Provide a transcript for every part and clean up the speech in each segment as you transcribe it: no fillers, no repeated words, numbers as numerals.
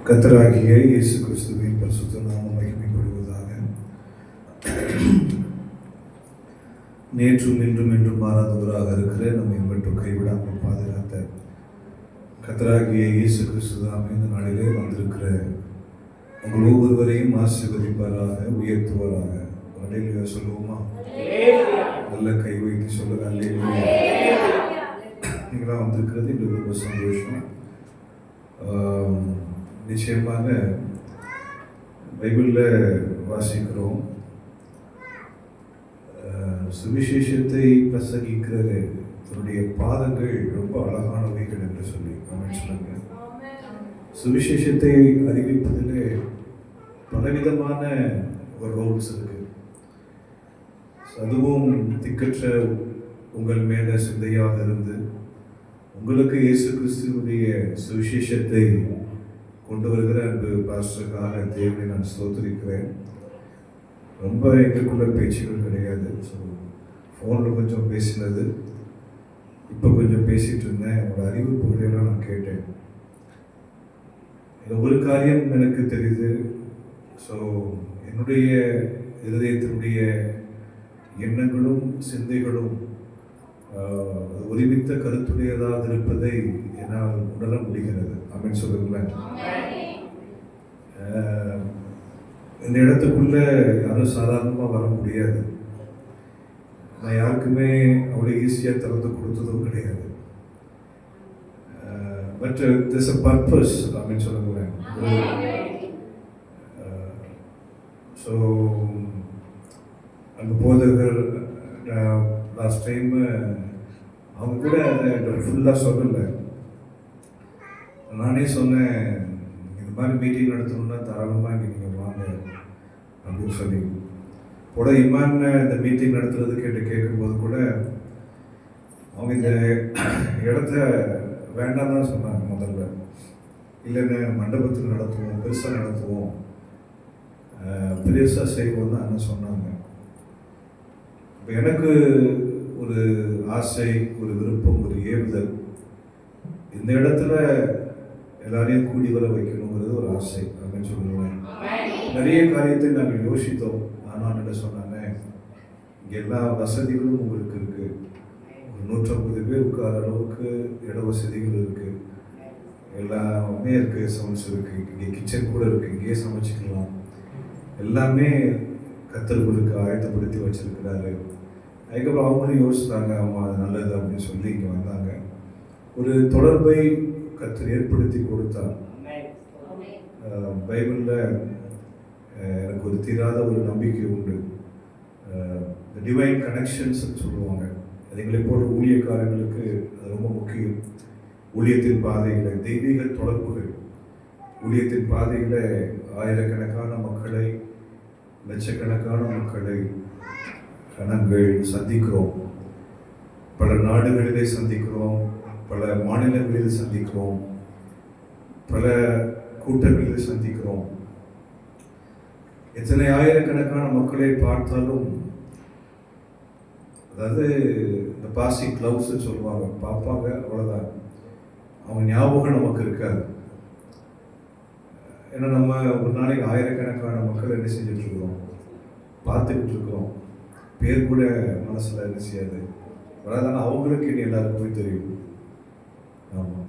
கர்த்தராகிய இயேசு கிறிஸ்துவின் பரிசுத்த நாமம் மகிமைப்படுவதாக. நேற்றும் இன்றும் என்றும் மாறாதவராக இருக்கிற நம்மை மட்டும் கைவிடாமல் பாதுகாத்த கர்த்தராகிய இயேசு கிறிஸ்து தாமே இந்த நாளிலே வந்திருக்கிற உங்கள் ஒவ்வொருவரையும் ஆசீர்வதிப்பாராக, உயர்த்துவாராக. அல்லேலூயா சொல்லுவோமா? நல்ல கை வைத்து சொல்லுங்க அல்லேலூயா. நீங்களாம் வந்திருக்கிறது எங்களுக்கு ரொம்ப சந்தோஷம். நிச்சயமாக பைபிளில் வாசிக்கிறோம், சுவிசேஷத்தை பிரசங்கிக்கிறவருடைய பாதங்கள் ரொம்ப அழகானவைகள் என்று சொல்லி சொல்லுங்க. சுவிசேஷத்தை அறிவிப்பதில் பலவிதமான ஒரு ரோல்ஸ் இருக்கு. அதுவும் திக்கற்ற உங்கள் மேல சிந்தையாக இருந்து உங்களுக்கு இயேசு கிறிஸ்துவனுடைய சுவிசேஷத்தை கொண்டு வருகிற அன்பு பாஸ்டருக்காக தேவனை நான் ஸ்தோத்திரிக்கிறேன். ரொம்ப எங்களுக்குள்ள பேச்சுகள் கிடையாது. ஸோ ஃபோனில் கொஞ்சம் பேசினது, இப்போ கொஞ்சம் பேசிகிட்டு இருந்தேன். அவங்களோட அறிவிப்புகளையெல்லாம் நான் கேட்டேன். ஒரு காரியம் எனக்கு தெரியுது. ஸோ என்னுடைய இருதயத்தினுடைய எண்ணங்களும் சிந்தைகளும் ஒருமித்த கருத்துடையதாக இருப்பதை என்னால் உணர முடிகிறது. அப்படின்னு சொல்லுங்களேன். இந்த இடத்துக்குள்ள யாரும் சாதாரணமாக வர முடியாது. நான் யாருக்குமே அவ்வளோ ஈஸியாக திறந்து கொடுத்ததும் கிடையாது. பட் திஸ் அ பர்பஸ் அப்படின்னு சொல்லுங்களேன். ஸோ அந்த போதகர் லாஸ்ட் டைம் அவங்க கூட அதை ஃபுல்லாக சொல்லலை. நானே சொன்னேன், இந்த மாதிரி மீட்டிங் நடத்தணும்னா தாராளமாக இங்கே நீங்கள் வாங்க அப்படின்னு சொல்லி கூட இமான் இந்த மீட்டிங் நடத்துறதுக்கு என்று கேட்கும்போது கூட அவங்க இந்த இடத்த வேண்டாம் தான் சொன்னாங்க. முதல்ல இல்லைன்னு மண்டபத்தில் நடத்துவோம், பெருசாக நடத்துவோம், பெருசாக செய்வோம் தான் அண்ணன் சொன்னாங்க. இப்போ எனக்கு ஒரு ஆசை, ஒரு விருப்பம், ஒரு ஏவுதல், இந்த இடத்துல எல்லாரையும் கூடி வர வைக்கணுங்கிறது ஒரு ஆசை அப்படின்னு சொல்லுவேன். நிறைய காரியத்தை நாங்கள் யோசித்தோம். ஆனால் என்ன சொன்னாங்க, இங்கே எல்லா வசதிகளும் உங்களுக்கு இருக்கு, ஒரு 150 பேர் உட்கார அளவுக்கு இட வசதிகள் இருக்கு, எல்லாமே இருக்கு, சமைச்சு இருக்கு, இங்கே கிச்சன் கூட இருக்கு, இங்கேயே சமைச்சிக்கலாம், எல்லாமே கத்தர்களுக்கு ஆயத்தப்படுத்தி வச்சிருக்கிறாரு. அதுக்கப்புறம் அவங்களும் யோசித்தாங்க, அவங்க அது நல்லது அப்படின்னு சொல்லி இங்கே வந்தாங்க. ஒரு தொடர்பை கத்தர் ஏற்படுத்தி கொடுத்தார். பைபிளில் எனக்கு ஒரு தீராத ஒரு நம்பிக்கை உண்டு. டிவைன் கனெக்ஷன்ஸ் சொல்லுவாங்க. எங்களை போல ஊழியக்காரங்களுக்கு அது ரொம்ப முக்கியம். ஊழியத்தின் பாதைகளை, தெய்வீக தொடர்புகள், ஊழியத்தின் பாதைகளை ஆயிரக்கணக்கான மக்களை, லட்சக்கணக்கான மக்களை நாங்கள் சந்திக்கிறோம். பல நாடுகளிலே சந்திக்கிறோம், பல மாநிலங்களில் சந்திக்கிறோம், பல கூட்டங்களில் சந்திக்கிறோம். எத்தனை ஆயிரக்கணக்கான மக்களை பார்த்தாலும், அதாவது இந்த பாசிங் கிளவுஸ் சொல்லுவாங்க, பார்ப்பாங்க, அவ்வளோதான். அவங்க ஞாபகம் நமக்கு இருக்காது. ஏன்னா நம்ம ஒரு நாளைக்கு ஆயிரக்கணக்கான மக்கள் என்ன செஞ்சுட்டு இருக்கிறோம், பார்த்துக்கிட்டு இருக்கிறோம். பேர் கூட மனசில் என்ன செய்யாது வராதான, அவங்களுக்கு இனி எல்லாருக்கும் போய் தெரியும். ஆமாம்.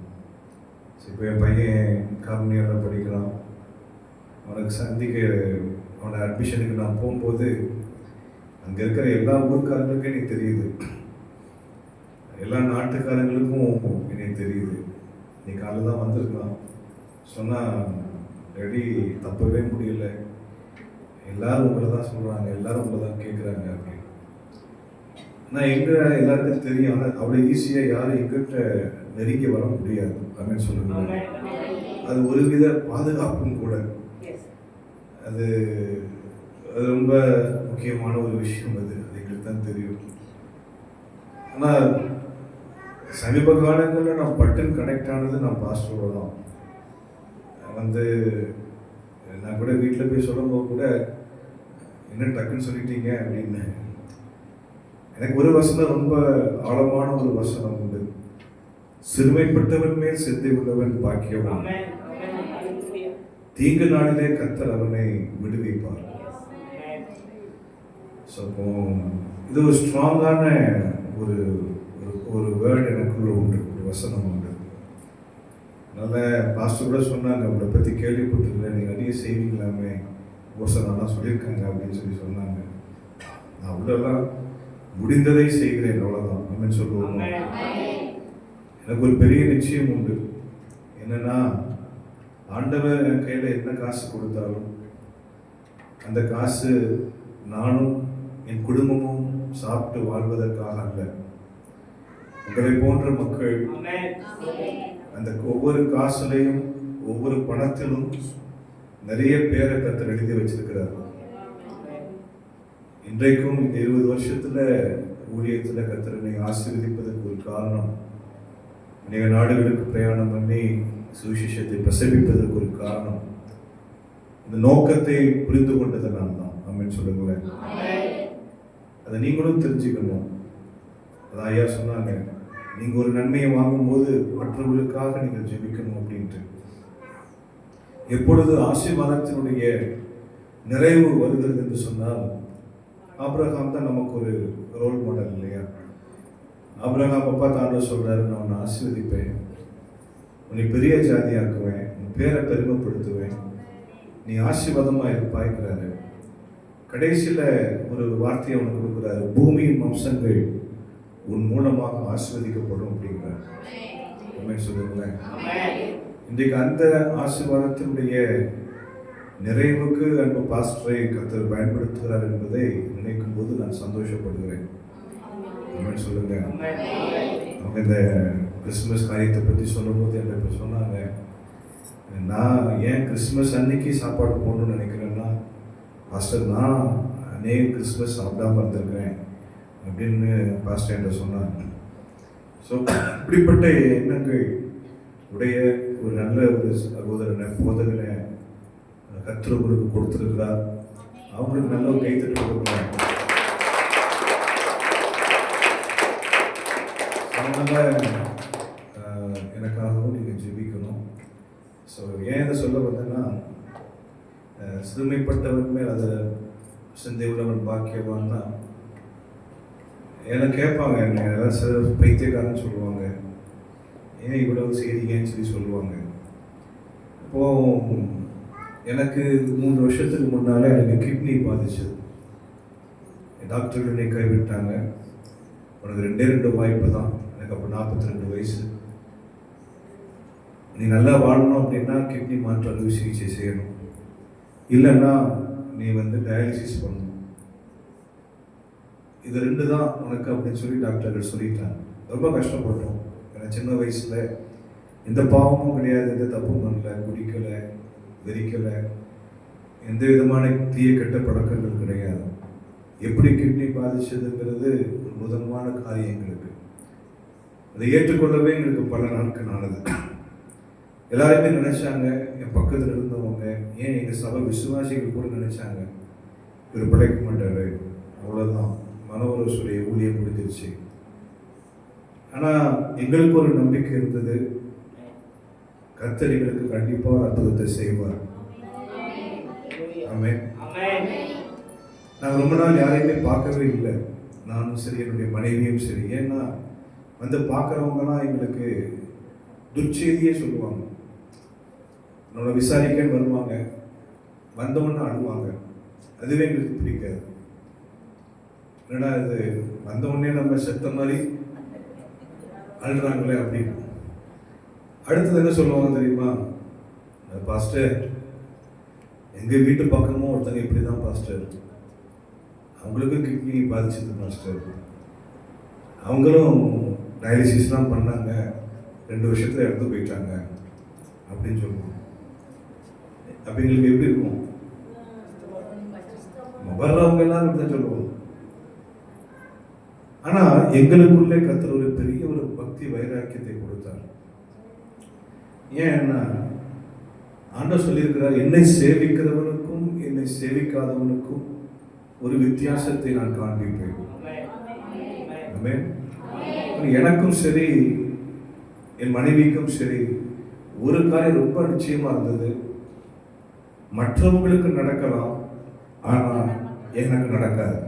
இப்போ என் பையன் கார்னியாவில் படிக்கிறான். அவனுக்கு சந்திக்க, அவனை அட்மிஷனுக்கு நான் போகும்போது அங்கே இருக்கிற எல்லா ஊருக்காரங்களுக்கும் எனக்கு தெரியுது, எல்லா நாட்டுக்காரங்களுக்கும் எனக்கு தெரியுது. நீ காலையில் தான் வந்திருக்கலாம் சொன்னால், ரெடி தப்பவே முடியல, எல்லாரும் உங்களை தான் சொல்கிறாங்க, எல்லாரும் உங்களை தான் கேட்குறாங்க அப்படின்னு. ஆனால் எங்கே எல்லாருக்கும் தெரியும், ஆனால் அவ்வளோ ஈஸியாக யாரும் எங்கிட்ட நெருங்கி வர முடியாது அப்படின்னு சொல்லுங்க. அது ஒருவித பாதுகாப்பும் கூட. அது அது ரொம்ப முக்கியமான ஒரு விஷயம். அது எங்களுக்கு தான் தெரியும். ஆனால் சமீப காலங்களில் நான் பட்டன் கனெக்ட் ஆனது நான் பாஸ்டரோட தான். நான் கூட வீட்டில் போய் சொல்லும்போது கூட, என்ன டக்குன்னு சொல்லிட்டீங்க அப்படின்னு. எனக்கு ஒரு வசனம் ரொம்ப ஆழமான ஒரு வசனம் உண்டு. சிறுமைப்பட்டவன் மேல் சிந்தை உள்ளவன் பாக்கியவான். தீங்கு நாளிலே கர்த்தர் அவனை விடுவிப்பார். ஸோ இது ஒரு ஸ்ட்ராங்கான ஒரு ஒரு வேர்டு எனக்குள்ள உண்டு, ஒரு வசனம் உண்டு. நல்ல பாஸ்டர் கூட சொன்னாங்க, உங்களை பற்றி கேள்விப்பட்டிருக்கேன், நீங்கள் நிறைய செய்வீங்களாமே, ஓசனெல்லாம் சொல்லியிருக்காங்க அப்படின்னு சொன்னாங்க. நான் அவ்வளோலாம் முடிந்ததை செய்கிறேன், அவ்வளோதான் அப்படின்னு சொல்லுவோம். எனக்கு ஒரு பெரிய நிச்சயம் உண்டு. என்னன்னா, ஆண்டவர் என் கையில் என்ன காசு கொடுத்தாலும் அந்த காசு நானும் என் குடும்பமும் சாப்பிட்டு வாழ்வதற்காக அல்ல. உங்களை போன்ற மக்கள் அந்த ஒவ்வொரு காசுலையும் ஒவ்வொரு பணத்திலும் நிறைய பேரை கர்த்தர் எழுதி வச்சிருக்கிறார். இன்றைக்கும் இந்த 20 வருஷத்துல ஊழியத்தில் கர்த்தரனை ஆசீர்வதிப்பதற்கு ஒரு காரணம், அநேக நாடுகளுக்கு பிரயாணம் பண்ணி சுவிசேஷத்தை பிரசவிப்பதற்கு ஒரு காரணம், இந்த நோக்கத்தை புரிந்து கொண்டதனால் தான். ஆமென் சொல்லுங்களேன். அதை நீங்களும் தெரிஞ்சுக்கணும். அதான் ஐயா சொன்னாங்க, நீங்க ஒரு நன்மையை வாங்கும்போது மற்றவர்களுக்காக நீங்கள் ஜெபிக்கணும் அப்படின்ட்டு. எப்பொழுது ஆசீர்வாதத்தினுடைய நிறைவு வருகிறது என்று சொன்னால், ஆபிரகாம் தான் நமக்கு ஒரு ரோல் மாடல் இல்லையா? ஆபிரகாம் அப்பா தான் சொல்றாரு, நான் உன்னை ஆசீர்வதிப்பேன், உன்னை பெரிய ஜாதியாக்குவேன், உன் பேரை பெருமைப்படுத்துவேன், நீ ஆசீர்வாதமா இருப்பாய்க்கிறாரு. கடைசியில் ஒரு வார்த்தையை அவனுக்கு கொடுக்குறாரு, பூமியின் வம்சங்கள் உன் மூலமாக ஆசீர்வதிக்கப்படும் அப்படிங்கிறார். சொல்லுங்களேன். இன்றைக்கு அந்த ஆசீர்வாதத்தினுடைய நிறைவுக்கு அன்பு பாஸ்டரை கர்த்தர் பயன்படுத்துகிறார் என்பதை நினைக்கும் போது நான் சந்தோஷப்படுகிறேன். சொல்லுங்க. அவங்க இந்த கிறிஸ்துமஸ் காரியத்தை பற்றி சொல்லும் போது என்ன இப்போ சொன்னாங்க, நான் ஏன் கிறிஸ்துமஸ் அன்னைக்கு சாப்பாடு போடணும்னு நினைக்கிறேன்னா, பாஸ்டர் நான் அநேக கிறிஸ்துமஸ் சாப்பிடாம இருந்திருக்கிறேன் அப்படின்னு பாஸ்டர் என்ற சொன்னாங்க. ஸோ இப்படிப்பட்ட எண்ணங்கள் உடைய ஒரு நல்ல ஒரு சகோதரனை போதகனை கர்த்தர் உங்களுக்கு கொடுத்துருக்கிறார். அவங்களுக்கு நல்ல ஒரு கைத்தட்டு கொடுக்குறாங்க. அதனால் எனக்காகவும் நீங்கள் ஜெபிக்கணும். ஸோ ஏன் இதை சொல்ல வந்தேன்னா, சிறுமைப்பட்டவன் மேல் அதை சிந்தை உள்ளவன் பாக்கியவான்னா, என்னை கேட்பாங்க, என்ன ஏதாவது சில பைத்தியக்காரன்னு சொல்லுவாங்க, ஏன் இவ்வளவு செய்றீங்கன்னு சொல்லுவாங்க. இப்போது எனக்கு 3 வருஷத்துக்கு முன்னால் எனக்கு கிட்னி பாதிச்சது. டாக்டர்கள் என்னை கைவிட்டாங்க. உனக்கு 2 வாய்ப்பு தான். எனக்கு அப்போ 42 வயசு. நீ நல்லா வாழணும் அப்படின்னா கிட்னி மாற்று அறுவை சிகிச்சை செய்யணும், இல்லைன்னா நீ டயாலிசிஸ் பண்ணணும். இது 2 தான் உனக்கு அப்படின்னு சொல்லி டாக்டர்கள் சொல்லிட்டாங்க. ரொம்ப கஷ்டப்பட்டோம். ஏன்னா சின்ன வயசில் எந்த பாவமும் கிடையாது, எந்த தப்பும் பண்ணல, குடிக்கலை, வெறிக்கலை, எந்த விதமான தீய கெட்ட பழக்கங்கள் கிடையாது. எப்படி கிட்னி பாதிச்சதுங்கிறது ஒரு முதன்மையான காரியம் எங்களுக்கு. அதை ஏற்றுக்கொள்ளவே எங்களுக்கு பல நாட்கள் ஆனது. எல்லாருமே நினைச்சாங்க, என் பக்கத்தில் இருந்தவங்க, ஏன் எங்கள் சபை விசுவாசிகள் கூட நினைச்சாங்க, இவர் பிழைக்க மாட்டாரு, அவ்வளோதான், மனோரசுடைய ஊழியம் முடிஞ்சிருச்சு. ஆனால் எங்களுக்கு ஒரு நம்பிக்கை இருந்தது, கர்த்தர் எங்களுக்கு கண்டிப்பாக ஒரு அற்புதத்தை செய்வார். ஆமென். நான் ரொம்ப நாள் யாரையுமே பார்க்கவே இல்லை, நானும் சரி என்னுடைய மனைவியும் சரி. ஏன்னா பார்க்குறவங்கலாம் எங்களுக்கு துர்ச்செய்தியே சொல்லுவாங்க. நம்மளை விசாரிக்கன்னு வருவாங்க, வந்தவொன்னே அழுவாங்க. அதுவே எங்களுக்கு பிடிக்காது. என்னடா இது, வந்தவொடனே நம்ம செத்த மாதிரி அழுறாங்களே அப்படின்னு. அடுத்தது என்ன சொல்லுவாங்க தெரியுமா, பாஸ்டர் எங்கள் வீட்டு பக்கமும் ஒருத்தங்க இப்படி தான் பாஸ்டர், அவங்களுக்கும் கிட்னி பாதிச்சது பாஸ்டர், அவங்களும் டயாலிசிஸ்லாம் பண்ணாங்க, 2 வருஷத்தில் இறந்து போயிட்டாங்க அப்படின்னு சொல்லுவோம். அப்போ எங்களுக்கு எப்படி இருக்கும்? வர்றவங்க எல்லாம் இப்படிதான் சொல்லுவோம். ஆனால் எங்களுக்குள்ளே கர்த்தர் ஒரு பெரிய ஒரு பக்தி வைராக்கியத்தை கொடுத்தார். ஏன்னா ஆண்டவர் சொல்லியிருக்கிறார், என்னை சேவிக்கிறவனுக்கும் என்னை சேவிக்காதவனுக்கும் ஒரு வித்தியாசத்தை நான் காண்பிப்பேன். எனக்கும் சரி என் மனைவிக்கும் சரி ஒரு காரியம் ரொம்ப நிச்சயமா இருந்தது, மற்றவங்களுக்கு நடக்கலாம், ஆனால் எனக்கு நடக்காது.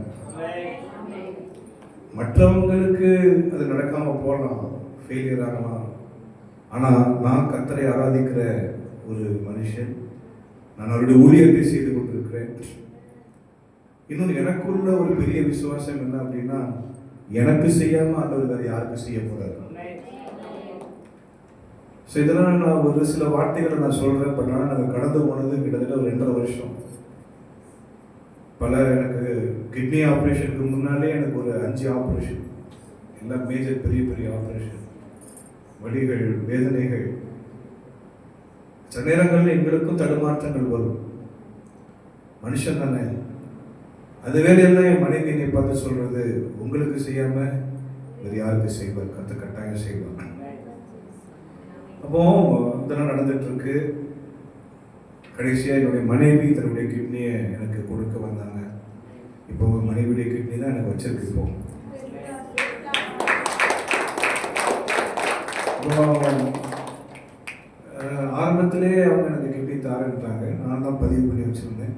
மற்றவங்களுக்கு அது நடக்காமல் போகலாம், ஃபெயிலியர் ஆகலாம். ஆனால் நான் கர்த்தரை ஆராதிக்கிற ஒரு மனுஷன், நான் அவருடைய ஊழியத்தை செய்து கொண்டிருக்கிறேன். இன்னும் எனக்குள்ள ஒரு பெரிய விசுவாசம் என்ன அப்படின்னா, எனக்கு செய்யாமல் ஆண்டவர் வேறு யாருக்கு செய்ய போறாரு. ஸோ இதெல்லாம் நான் ஒரு சில வார்த்தைகளை நான் சொல்கிறேன். பட் ஆனால் நாங்கள் கடந்து போனது கிட்டத்தட்ட ஒரு 2.5 வருஷம். எனக்கு கிட்னி ஆப்ரேஷனுக்கு முன்னாலே எனக்கு ஒரு 5 ஆப்ரேஷன், எல்லாம் மேஜர் பெரிய பெரிய ஆப்ரேஷன், வலிகள், வேதனைகள். சில நேரங்களில் எங்களுக்கும் தடுமாற்றங்கள் வரும், மனுஷன் தானே. அந்த வேலையெல்லாம் என் மனைவி என்னை பார்த்து சொல்றது, உங்களுக்கு செய்யாம வேறு யாருக்கு செய்வார், கட்டாயம் செய்வார். அப்போ இதெல்லாம் நடந்துட்டு இருக்கு. கடைசியாக என்னுடைய மனைவி தன்னுடைய கிட்னியை எனக்கு கொடுக்க வந்தாங்க. இப்போ மனைவியுடைய கிட்னி தான் எனக்கு வச்சிருக்கு. இப்போ ஆரம்பத்திலே அவங்க எனக்கு கிட்னி தாரன்ட்டாங்க. நான் தான் பதிவு பண்ணி வச்சுருந்தேன்.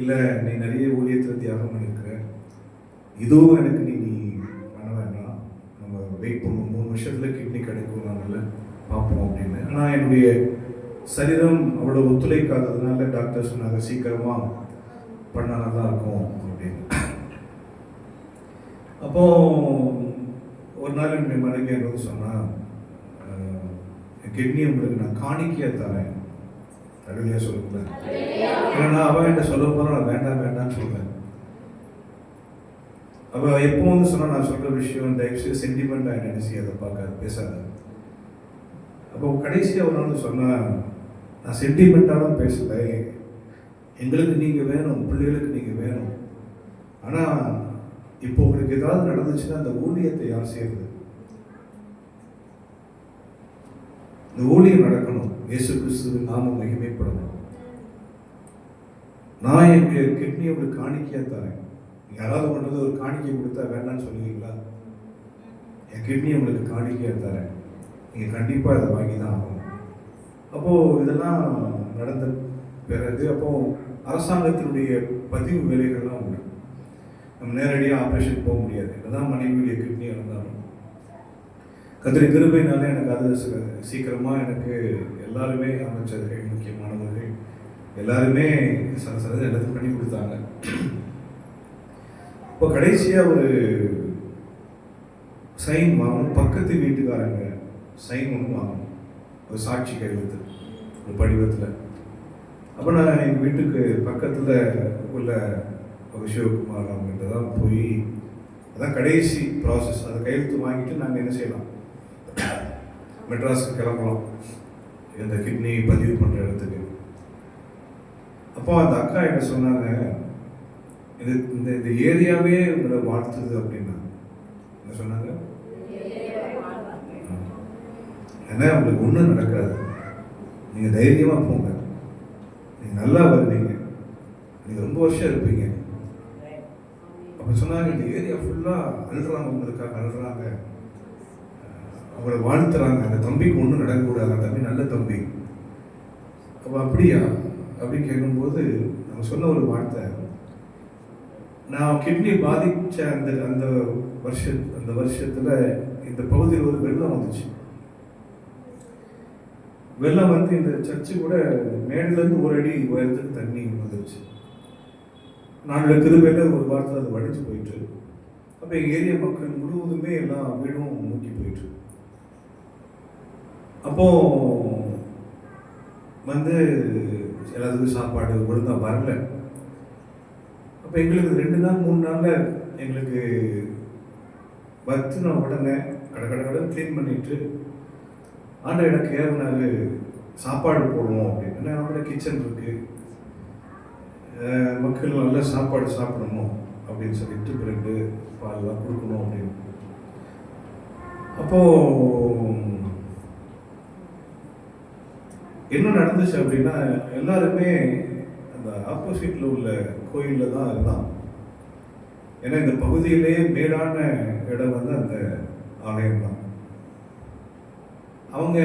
இல்லை, நீ நிறைய ஊழியத்தில் தியாகம் பண்ணியிருக்கிற, இதுவும் எனக்கு நீ பண்ண வேண்டாம், நம்ம வெயிட் பண்ணுவோம், 3 வருஷத்தில் கிட்னி கிடைக்கும், நாங்கள் பார்ப்போம் அப்படின்னு. ஆனால் என்னுடைய சரீரம் அவ்வளோ ஒத்துழைக்காததுனால டாக்டர் சொன்னாங்க, சீக்கிரமாக பண்ணால் நல்லா இருக்கும் அப்படின்னு. அப்போ ஒரு நாள் என்னுடைய மனைவி என்னது சொன்னால், கிட்னி உங்களுக்கு நான் காணிக்கையாக தரேன். தகுதியாக சொல்லுங்கள. ஏன்னா அவன் என்கிட்ட சொல்ல போகிறோம், நான் வேண்டாம் வேண்டாம்னு சொல்கிறேன். அவள் எப்போ வந்து சொன்னால், நான் சொல்கிற விஷயம் தயவுசெய்து சென்டிமெண்ட்டாக நினைச்சி அதை பார்க்காது, பேசாத. அப்போ கடைசியாக ஒரு நாள் சொன்னால், நான் சென்டிமெண்ட்டாலும் பேசலை, எங்களுக்கு நீங்கள் வேணும், பிள்ளைகளுக்கு நீங்கள் வேணும். ஆனால் இப்போ உங்களுக்கு ஏதாவது நடந்துச்சுன்னா அந்த ஊழியத்தை யார் செய்யறது? இந்த ஊழியம் நடக்கணும், இயேசு கிறிஸ்துவின் நாமம் மகிமைப்படணும். நான் என்னுடைய கிட்னி உங்களுக்கு காணிக்கையாக தரேன். யாராவது கொண்டு ஒரு காணிக்கை கொடுத்தா வேண்டாம்னு சொல்லுவீங்களா? என் கிட்னி உங்களுக்கு காணிக்கையாக தரேன், நீங்கள் கண்டிப்பாக அதை வாங்கி தான் ஆகணும். அப்போது இதெல்லாம் நடந்த பிறகு அப்போது அரசாங்கத்தினுடைய பதிவு வேலைகள்லாம் உண்டு. நம்ம நேரடியாக ஆப்ரேஷன் போக முடியாது, இதுதான் மனைவியுடைய கிட்னி இருந்தாலும். கத்திரி கிருபையினால எனக்கு அது சீக்கிரமாக எனக்கு எல்லாருமே அமைச்சர்கள், முக்கியமானவர்கள் எல்லாருமே சர எல்லாத்தையும் பண்ணி கொடுத்தாங்க. இப்போ கடைசியாக ஒரு சைன் வாங்கணும், பக்கத்து வீட்டுக்காரங்க சைன் ஒன்று வாங்கணும், ஒரு சாட்சி கையெழுத்து ஒரு படிவத்தில். அப்போ நான் எங்கள் வீட்டுக்கு பக்கத்தில் உள்ள ஒரு சிவகுமார் அவங்ககிட்ட தான் போய், அதான் கடைசி ப்ராசஸ், அதை கையெழுத்து வாங்கிட்டு நாங்கள் என்ன செய்யலாம், மெட்ராஸுக்கு கிளம்பலாம், இந்த கிட்னி பதிவு பண்ணுற இடத்துக்கு. அப்போ அந்த அக்கா என்ன சொன்னாங்க, இது இந்த ஏரியாவே உங்களை வாழ்த்துது அப்படின்னா. என்ன சொன்னாங்க? ஏன்னா உங்களுக்கு ஒன்றும் நடக்காது, நீங்கள் தைரியமாக போங்க, நீங்கள் நல்லா வருவீங்க, நீங்கள் ரொம்ப வருஷம் இருப்பீங்க. அப்போ சொன்னாங்க, இந்த ஏரியா ஃபுல்லாக அழுறாங்க, உங்களுக்காக அழுறாங்க, அவங்கள வாழ்த்துறாங்க, அந்த தம்பிக்கு ஒன்றும் நடக்கக்கூடாது, அந்த தம்பி நல்ல தம்பி. அப்போ அப்படியா அப்படி கேட்கும்போது நம்ம சொன்ன ஒரு வார்த்தை, நான் கிட்னி பாதித்த அந்த வருஷத்தில் இந்த பகுதியில் ஒரு வெள்ளம் வந்துச்சு. வெள்ளம் வந்து இந்த சர்ச்சு கூட மேடிலேருந்து 1 அடி உயரத்துக்கு தண்ணி வந்துருச்சு. நானோட திருவையில் ஒரு வாரத்தில் அது வடிஞ்சு போயிட்டு, அப்போ எங்கள் ஏரியா மக்கள் முழுவதுமே எல்லாம் வீடும் மூக்கி போயிட்டு. அப்போது வந்து எல்லாத்துக்கும் சாப்பாடு ஒழுங்காக வரல. அப்போ எங்களுக்கு 2 நாள் 3 நாளில் எங்களுக்கு வத்துன உடனே கடை க்ளீன் பண்ணிவிட்டு ஆண்டவர் எனக்கு ஏறினாரு, சாப்பாடு போடுவோம் அப்படின்னு. ஏன்னா நம்மளோட கிச்சன் இருக்குது, மக்கள் நல்ல சாப்பாடு சாப்பிடணும் அப்படின்னு சொல்லிட்டு பிரெட்டு பால்லாம் கொடுக்கணும் அப்படின்னு. அப்போது என்ன நடந்துச்சு அப்படின்னா, எல்லாருமே அந்த ஆப்போசிட்டில் உள்ள கோயிலில் தான் இருந்தான். ஏன்னா இந்த பகுதியிலேயே மேடான இடம் வந்து அந்த ஆலயம் தான். அவங்க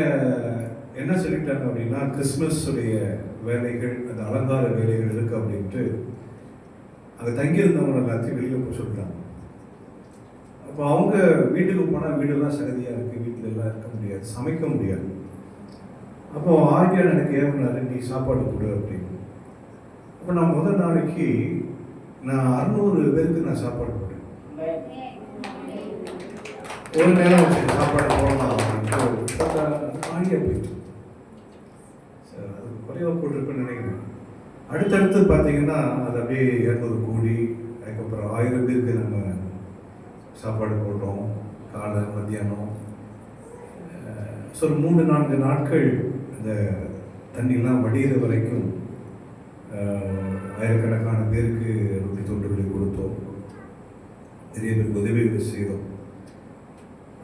என்ன சொல்லிட்டாங்க அப்படின்னா, கிறிஸ்மஸ் உடைய வேலைகள், அந்த அலங்கார வேலைகள் இருக்குது அப்படின்ட்டு அங்கே தங்கியிருந்தவங்க எல்லாத்தையும் வெளியில் போய் சொல்லிட்டாங்க. அப்போ அவங்க வீட்டுக்கு போனால் வீடெல்லாம் சகதியாக இருக்குது, வீட்டில் எல்லாம் இருக்க முடியாது, சமைக்க முடியாது. அப்போ ஆகியார் எனக்கு ஏறினாரு, நீ சாப்பாடு கொடு அப்படின்னு. அப்போ நான் முதல் நாளைக்கு நான் 600 பேருக்கு நான் சாப்பாடு போட்டேன். ஒரு நேரம் வச்சு சாப்பாடு போடலாம் அப்படின்ட்டு ஆகியா போயிட்டு சார் அது குறைவாக போட்டிருக்குன்னு நினைக்கிறேன். அடுத்தடுத்து பார்த்தீங்கன்னா அது அப்படியே 200 கோடி, அதுக்கப்புறம் 1000 பேருக்கு நம்ம சாப்பாடு போட்டோம், காலை மத்தியானம். ஸோ 3-4 நாட்கள் இந்த தண்ணிலாம் வடிகிற வரைக்கும் ஆயிரக்கணக்கான பேருக்கு ரொட்டி தொண்டுகளை கொடுத்தோம், நிறைய பேருக்கு உதவிகள் செய்தோம்.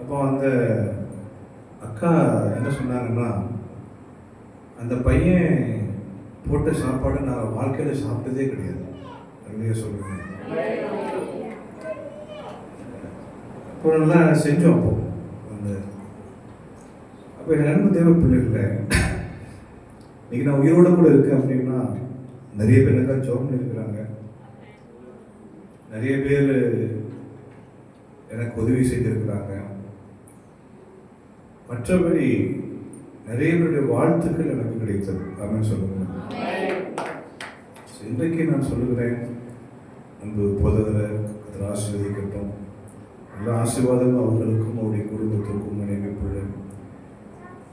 அப்போ அந்த அக்கா என்ன சொன்னாங்கன்னா, அந்த பையன் போட்ட சாப்பாடு நான் வாழ்க்கையில் சாப்பிட்டதே கிடையாது அப்படியே சொல்லுவேன். இப்போ நல்லா செஞ்சோம். அப்போ எனக்கு அன்பு தேவை பிள்ளைகளை இன்னைக்கு நான் உயிரோட கூட இருக்கேன் அப்படின்னா நிறைய பேர் எனக்காக ஜோம் இருக்கிறாங்க, நிறைய பேர் எனக்கு உதவி செய்திருக்கிறாங்க. மற்றபடி நிறைய பேருடைய வாழ்த்துக்கள் எனக்கு கிடைத்தது. அப்படின்னு சொல்லுங்க. இன்றைக்கு நான் சொல்லுகிறேன், அன்பு போதகரை ஆசீர்வதிக்கட்டும். எல்லா ஆசீர்வாதமும் அவர்களுக்கும் அவருடைய குடும்பத்திற்கும் நினைவுக்குள்ள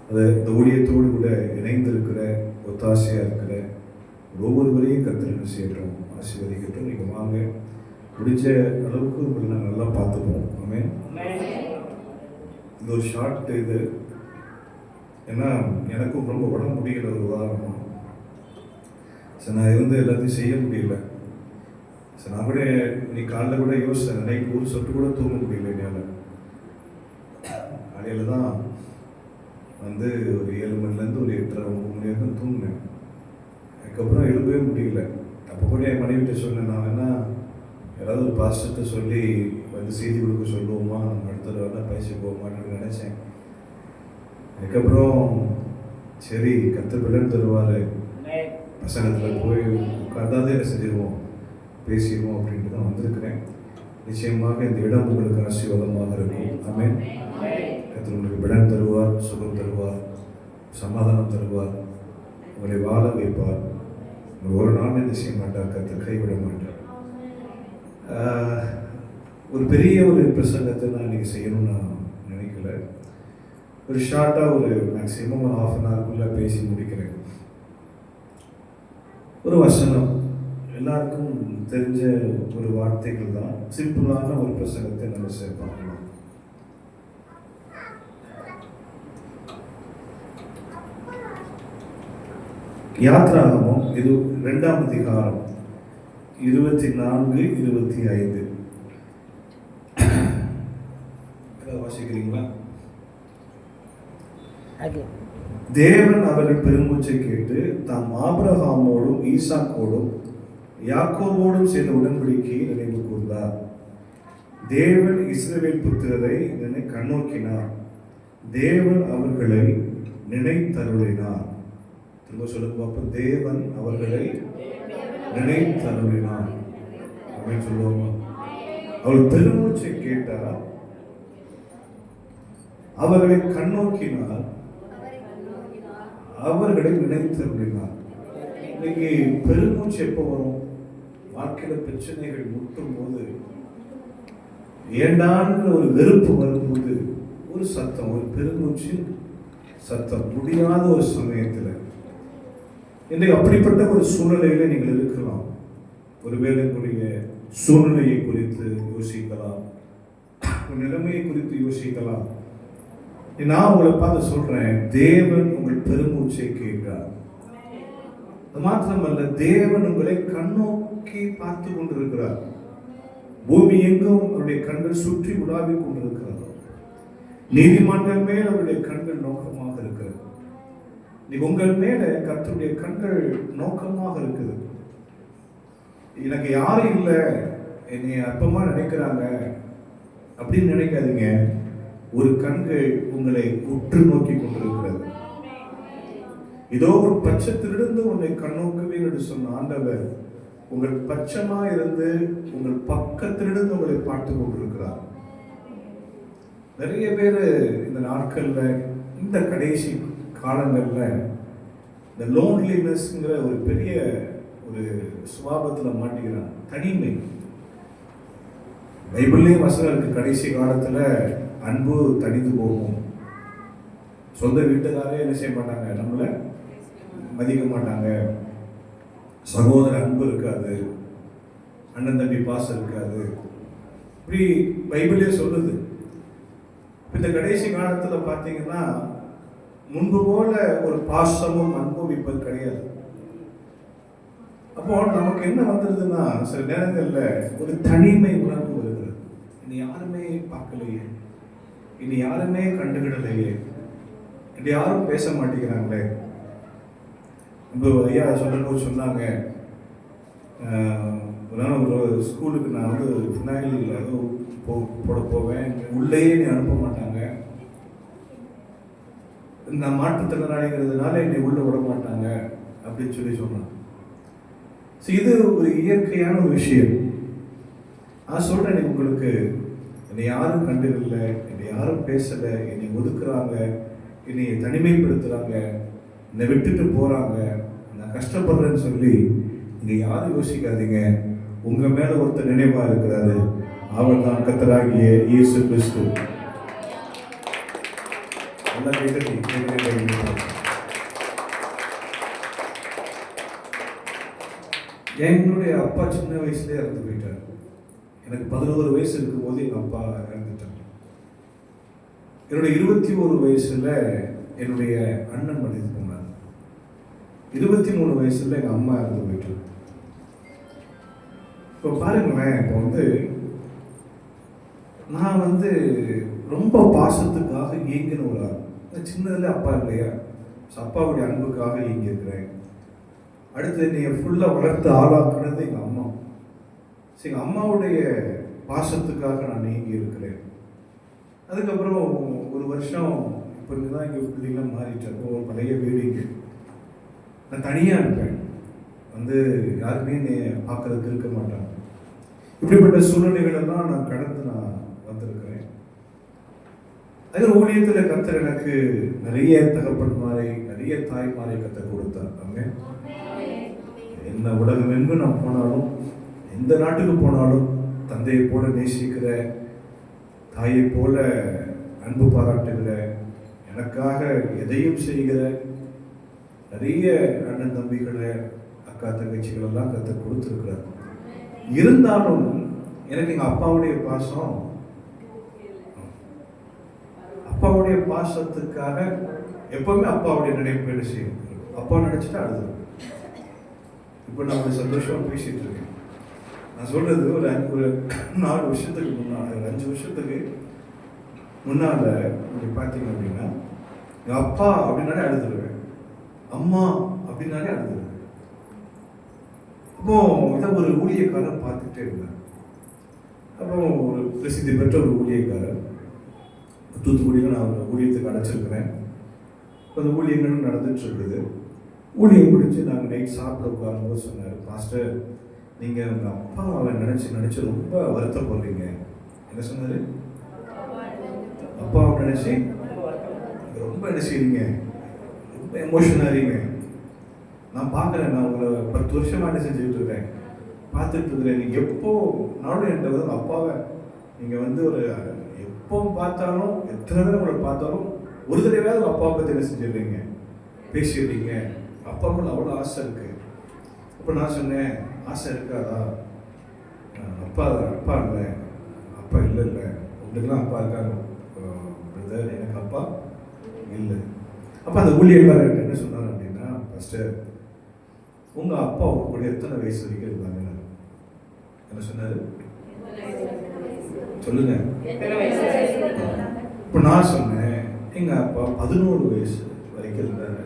அது இந்த ஊழியத்தோடு கூட இணைந்திருக்கிற ஒத்தாசையாக இருக்கிற ஒவ்வொருவரையும் கர்த்தர் செய்யட்டும், ஆசீர்வதிக்கட்டும். நீங்கள் வாங்க, முடிஞ்ச அளவுக்கு உங்களை நான் நல்லா பார்த்துப்போம். ஆமென். இது ஒரு ஷார்ட் இது, ஏன்னா எனக்கும் ரொம்ப உடம்பு முடியல ஒரு உதாரணம். சரி, நான் இருந்து எல்லாத்தையும் செய்ய முடியல. சரி, நான் கூட நீ காலைல கூட யோசிச்சேன், நைட்டு ஒரு சொட்டு கூட தூங்க முடியல என்னால். காலையில் தான் வந்து ஒரு 7 மணிலேருந்து ஒரு 8:30-9 மணி வரைக்கும் தூங்கினேன். அதுக்கப்புறம் எழுப்பவே முடியல. அப்போ கூட என் மனைவிட்ட சொன்னேன், நான் வேணா யாராவது ஒரு பாஸ்டர்கிட்ட சொல்லி வந்து செய்தி கொடுக்க சொல்லுவோமா, நம்ம அடுத்த வேணா பேசி போவோமான்னு நினச்சேன். அதுக்கப்புறம் சரி கர்த்தர் பலன் தருவார், பசங்கத்தில் போய் உட்கார்ந்தாதே என்ன செஞ்சிருவோம், பேசிடுவோம் அப்படின்ட்டு தான் வந்திருக்கிறேன். நிச்சயமாக இந்த இடம் உங்களுக்கு ஆசீர்வாதமாக இருக்கும். ஆமென். கர்த்தர் உங்களுக்கு பலன் தருவார், சுகம் தருவார், சமாதானம் தருவார், உங்களை வாழ வைப்பார். ஒரு நாள் என்ன செய்ய மாட்டார், கர்த்தர் கைவிட மாட்டார். ஒரு பெரிய ஒரு பிரசங்கத்தை நான் இன்றைக்கி செய்யணும்னு நான் நினைக்கல. ஒரு ஷார்ட்டாக ஒரு மேக்ஸிமம் ஒரு 1/2 an hour பேசி முடிக்கிறேன். ஒரு வசனம் எல்லாருக்கும் தெரிஞ்ச ஒரு வார்த்தைகள் தான், சிம்பிளான ஒரு பிரசங்கத்தை நம்ம பார்க்கலாம். யாத்ராகமம் இது 2ஆம் அதிகாரம் 24-25 வாசிக்கிறீங்களா? தேவன் அவர்கள் பெருமூச்சை கேட்டு தாம் ஆபிரகாமோடும் ஈசாக்கோடும் யாக்கோபோடும் செய்த உடன்படிக்கையை நினைவு கூர்ந்தார். தேவன் இஸ்ரவேல் புத்திரரை கண்ணோக்கினார், தேவன் அவர்களை நினைத்தருளினார். திரும்ப சொல்லுங்க பார்ப்போம். தேவன் அவர்களை நினைத்தருளினார் அப்படின்னு சொல்லுவோமா? அவள் பெருமூச்சை கேட்டார், அவர்களை கண்ணோக்கினார், அவர்களை நினைத்தருளினார். இன்னைக்கு பெருமூச்சு எப்போ வரும்? வாழ்க்கையில பிரச்சனைகள் முட்டும் போது, ஏண்டான்ற ஒரு வெறுப்பு வரும்போது ஒரு சத்தம், ஒரு பெருமூச்சு சத்தம், முடியாத ஒரு சமயத்தில். இன்றைக்கு அப்படிப்பட்ட ஒரு சூழ்நிலையில நீங்கள் இருக்கலாம். ஒருவேளை உங்களுடைய சூழ்நிலையை குறித்து யோசிக்கலாம், நிலைமையை குறித்து யோசிக்கலாம். நான் உங்களை பார்த்து சொல்றேன், தேவன் உங்கள் பெருமூச்சை கேட்கிறார். அது மாத்திரமல்ல, தேவன் உங்களை கண்ணோக்கி பார்த்து கொண்டிருக்கிறார். பூமி எங்கும் அவருடைய கண்கள் சுற்றி உலாவிக் கொண்டிருக்கிறது. நீதிமன்றம் மேல் அவருடைய கண்கள் நோக்கமாக இருக்கிறது. உங்கள் மேல கர்த்தருடைய கண்கள் நோக்கமாக இருக்குது. எனக்கு யாரும் இல்லை, என்னை அற்பமா நினைக்கிறாங்க அப்படின்னு நினைக்காதீங்க. ஒரு கண்கள் உங்களை உற்று நோக்கி கொண்டிருக்கிறது. இதோ ஒரு பட்சத்திலிருந்து உன்னை கண்ணோக்குவேன் என்று சொன்ன ஆண்டவர் உங்கள் பட்சமா இருந்து உங்கள் பக்கத்திலிருந்து உங்களை பார்த்து கொண்டிருக்கிறார். நிறைய பேர் இந்த நாட்கள்ல, இந்த கடைசி காலங்கள்ல இந்த லோன்லினஸ்ங்கிற ஒரு பெரிய ஒரு சுபாவத்தில் மாட்டிக்கிறாங்க. தனிமை. பைபிள்லேயே வசனம் இருக்கு, கடைசி காலத்துல அன்பு தனிந்து போகும். சொந்த வீட்டுக்காரே என்ன செய்ய மாட்டாங்க, நம்மளை மதிக்க மாட்டாங்க. சகோதர அன்பு இருக்காது, அண்ணன் தம்பி பாசம் இருக்காது. இப்படி பைபிளே சொல்லுது. இந்த கடைசி காலத்துல பார்த்தீங்கன்னா முன்பு போல ஒரு பாசமும் அன்பும் இப்ப கிடையாது. அப்போ நமக்கு என்ன வந்துடுதுன்னா, சில நேரங்கள்ல ஒரு தனிமை உணர்வு வருகிறது. இனி யாருமே பார்க்கலையே, இனி யாருமே கண்டுகிடலையே, இனி யாரும் பேச மாட்டேங்கிறாங்களே. இப்போ ஐயா சொல்லும்போது சொன்னாங்க, ஒரு ஸ்கூலுக்கு நான் வந்து ஃபினாயில் அதுவும் போட போவேன், உள்ளேயே என்னை அனுப்ப மாட்டாங்க. நான் மாற்றுத்திறனாளிங்கிறதுனால என்னை உள்ள விட மாட்டாங்க அப்படின்னு சொன்னாங்க. இது ஒரு இயற்கையான ஒரு விஷயம். நான் சொல்றேன், உங்களுக்கு என்னை யாரும் கண்டுகல, என்னை யாரும் பேசல, என்னை ஒதுக்குறாங்க, என்னை தனிமைப்படுத்துறாங்க, என்னை விட்டுட்டு போறாங்க, நான் கஷ்டப்படுறேன்னு சொல்லி நீங்க யாரும் யோசிக்காதீங்க. உங்க மேல ஒருத்தர் நினைவா இருக்கிறாரு. அவர் தான் கர்த்தராகிய இயேசு கிறிஸ்து. என்னுடைய அப்பா சின்ன வயசுலேயே இறந்து போயிட்டார். எனக்கு 11 வயசு இருக்கும் போது எங்கள் அப்பா இறந்துட்டாங்க. என்னுடைய 21 வயசுல என்னுடைய அண்ணன் மனித போனார். 23 வயசுல எங்கள் அம்மா இறந்து போயிட்டாங்க. இப்போ பாருங்களேன், இப்போ வந்து நான் வந்து ரொம்ப பாசத்துக்காக இயங்கின ஒரு ஆள். சின்னதுல அப்பா இல்லையா, அப்பாவுடைய அன்புக்காக இயங்கியிருக்கிறேன். அடுத்து என்னை ஃபுல்லாக வளர்த்து ஆளாக்குனது எங்கள் அம்மா. எங்கள் அம்மாவுடைய பாசத்துக்காக நான் நீங்கி இருக்கிறேன். அதுக்கப்புறம் ஒரு வருஷம் இப்போ இங்கே தான் இங்கே பிள்ளைங்களாம் மாறிட்டேன். ஒரு பழைய வீடு இங்கே நான் தனியாக இருப்பேன். வந்து யாருமே என்னை பார்க்கறதுக்கு இருக்க மாட்டாங்க. இப்படிப்பட்ட சூழ்நிலைகளெல்லாம் நான் கடந்து நான் வந்திருக்கிறேன். அதில் ஊழியத்தில் கர்த்தர் எனக்கு நிறைய தகப்பன்மாரை, நிறைய தாய்மாரை கற்றுக் கொடுத்தார். அங்கே என்ன உலகம் எங்கு நான் போனாலும், எந்த நாட்டுக்கு போனாலும் தந்தையை போல நேசிக்கிற, தாயை போல அன்பு பாராட்டுகிற, எனக்காக எதையும் செய்கிற நிறைய அண்ணன் தம்பிகளை, அக்கா தங்கச்சிகள் எல்லாம் கற்றுக் கொடுத்துருக்கிறார். இருந்தாலும் எனக்கு எங்கள் அப்பாவுடைய பாசம், அப்பாவுடைய பாசத்துக்காக எப்பவுமே அப்பாவுடைய நினைப்பு என்ன செய்யும், அப்பா நினைச்சிட்டு அழுது. இப்போ நான் ஒரு சந்தோஷமா பேசிட்டு இருக்கேன். நான் சொல்றது ஒரு 4 வருஷத்துக்கு முன்னாடி, 5 வருஷத்துக்கு முன்னால நீங்க பார்த்தீங்க அப்படின்னா, என் அப்பா அப்படின்னாலே அழுதுருவேன், அம்மா அப்படின்னாலே அழுதுருவேன். அப்போ இதை ஒரு ஊழியக்காரர் பார்த்துட்டே இருந்தார். அப்போ ஒரு பிரசித்தி பெற்ற ஒரு ஊழியக்காரர், தூத்துக்குடியில் நான் ஒரு ஊழியத்துக்கு அடைச்சிருக்கிறேன். அந்த ஊழியங்களும் நடந்துட்டு இருக்குது. ஊழியம் முடிச்சு நாங்கள் நைட் சாப்பிட உட்காரும்போது சொன்னார், பாஸ்டர் நீங்கள் உங்கள் அப்பாவை நினச்சி ரொம்ப வருத்தப்படுறீங்க. என்ன சொன்னார்? அப்பாவை நினச்சி ரொம்ப என்ன செய்றீங்க, ரொம்ப எமோஷனாகிறீங்க. நான் பார்க்குறேன், நான் உங்களை 10 வருஷமாக என்ன செஞ்சுக்கிட்டு இருக்கேன், பார்த்துட்டு இருக்கிறேன். நீங்கள் எப்போ நானும் என்கிட்ட வந்து அப்பாவை நீங்கள் வந்து ஒரு எப்போ பார்த்தாலும், எத்தனை தடவை உங்களை பார்த்தாலும் ஒரு தடவையாவது அப்பாவை பற்றி என்ன செஞ்சிடுறீங்க, பேசிடுறீங்க. அப்பா மேலே அவ்வளோ ஆசை இருக்கு. அப்போ நான் சொன்னேன், ஆசை இருக்காதா? அப்பா இல்லை, அப்பா இல்லை, உங்களுக்குலாம் அப்பா இருக்காங்க பிரதர், எனக்கு அப்பா இல்லை. அப்போ அந்த ஊழியக்காரர் என்ன சொன்னார் அப்படின்னா, ஃபஸ்ட்டு உங்கள் அப்பா கூட எத்தனை வயசு வரைக்கும் இருந்தாங்க? என்ன சொன்னார் சொல்லுங்க. இப்போ நான் சொன்னேன், எங்கள் அப்பா 11 வயசு வரைக்கும் இருந்தார்.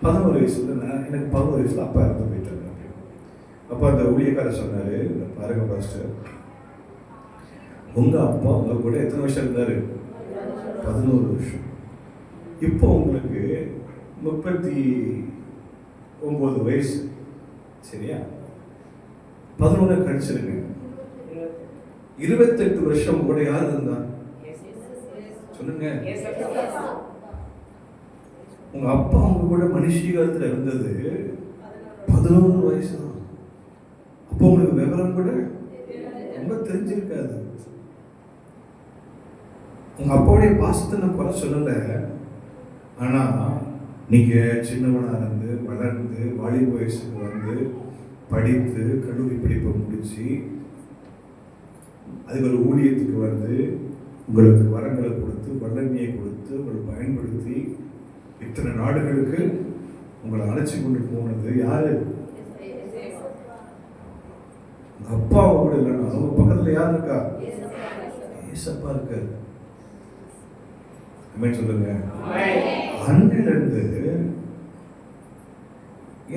11 வயசுல எனக்கு 11 வயசுல அப்பா இறந்து போயிட்டாங்க. அப்போ அந்த ஊழியக்காரர் சொன்னார், பாருங்க பாஸ்டர், உங்கள் அப்பா உங்கள் கூட எத்தனை வருஷம் இருந்தார்? 11 வருஷம். இப்போ உங்களுக்கு 39 வயசு. சரியா? 11 கழிச்சிருங்க. 28 வருஷம் கூட யார் இருந்தா சொல்லுங்க? உங்க அப்பா அவங்க கூட மனுஷீகரத்துல இருந்தது 11 வயசு தான். அப்போ உங்களுக்கு விவரம் கூட ரொம்ப தெரிஞ்சிருக்காது. உங்க அப்பாவுடைய பாசத்தை நான் குறை சொல்லல. ஆனா நீங்க சின்னவனா இருந்து வளர்ந்து வாலிப வயசுக்கு வந்து படித்து கல்லூரி படிப்பை முடிச்சு அதுக்கு ஒரு ஊழியத்துக்கு வந்து உங்களுக்கு வரங்களை கொடுத்து வல்லமையை கொடுத்து உங்களை பயன்படுத்தி இத்தனை நாடுகளுக்கு உங்களை அழைச்சி கொண்டு போனது யாரு? அப்பா கூட இல்லைன்னா அவங்க பக்கத்துல யார் இருக்கா? ஏசப்பா இருக்காரு. சொல்லுங்க. அன்னையில இருந்து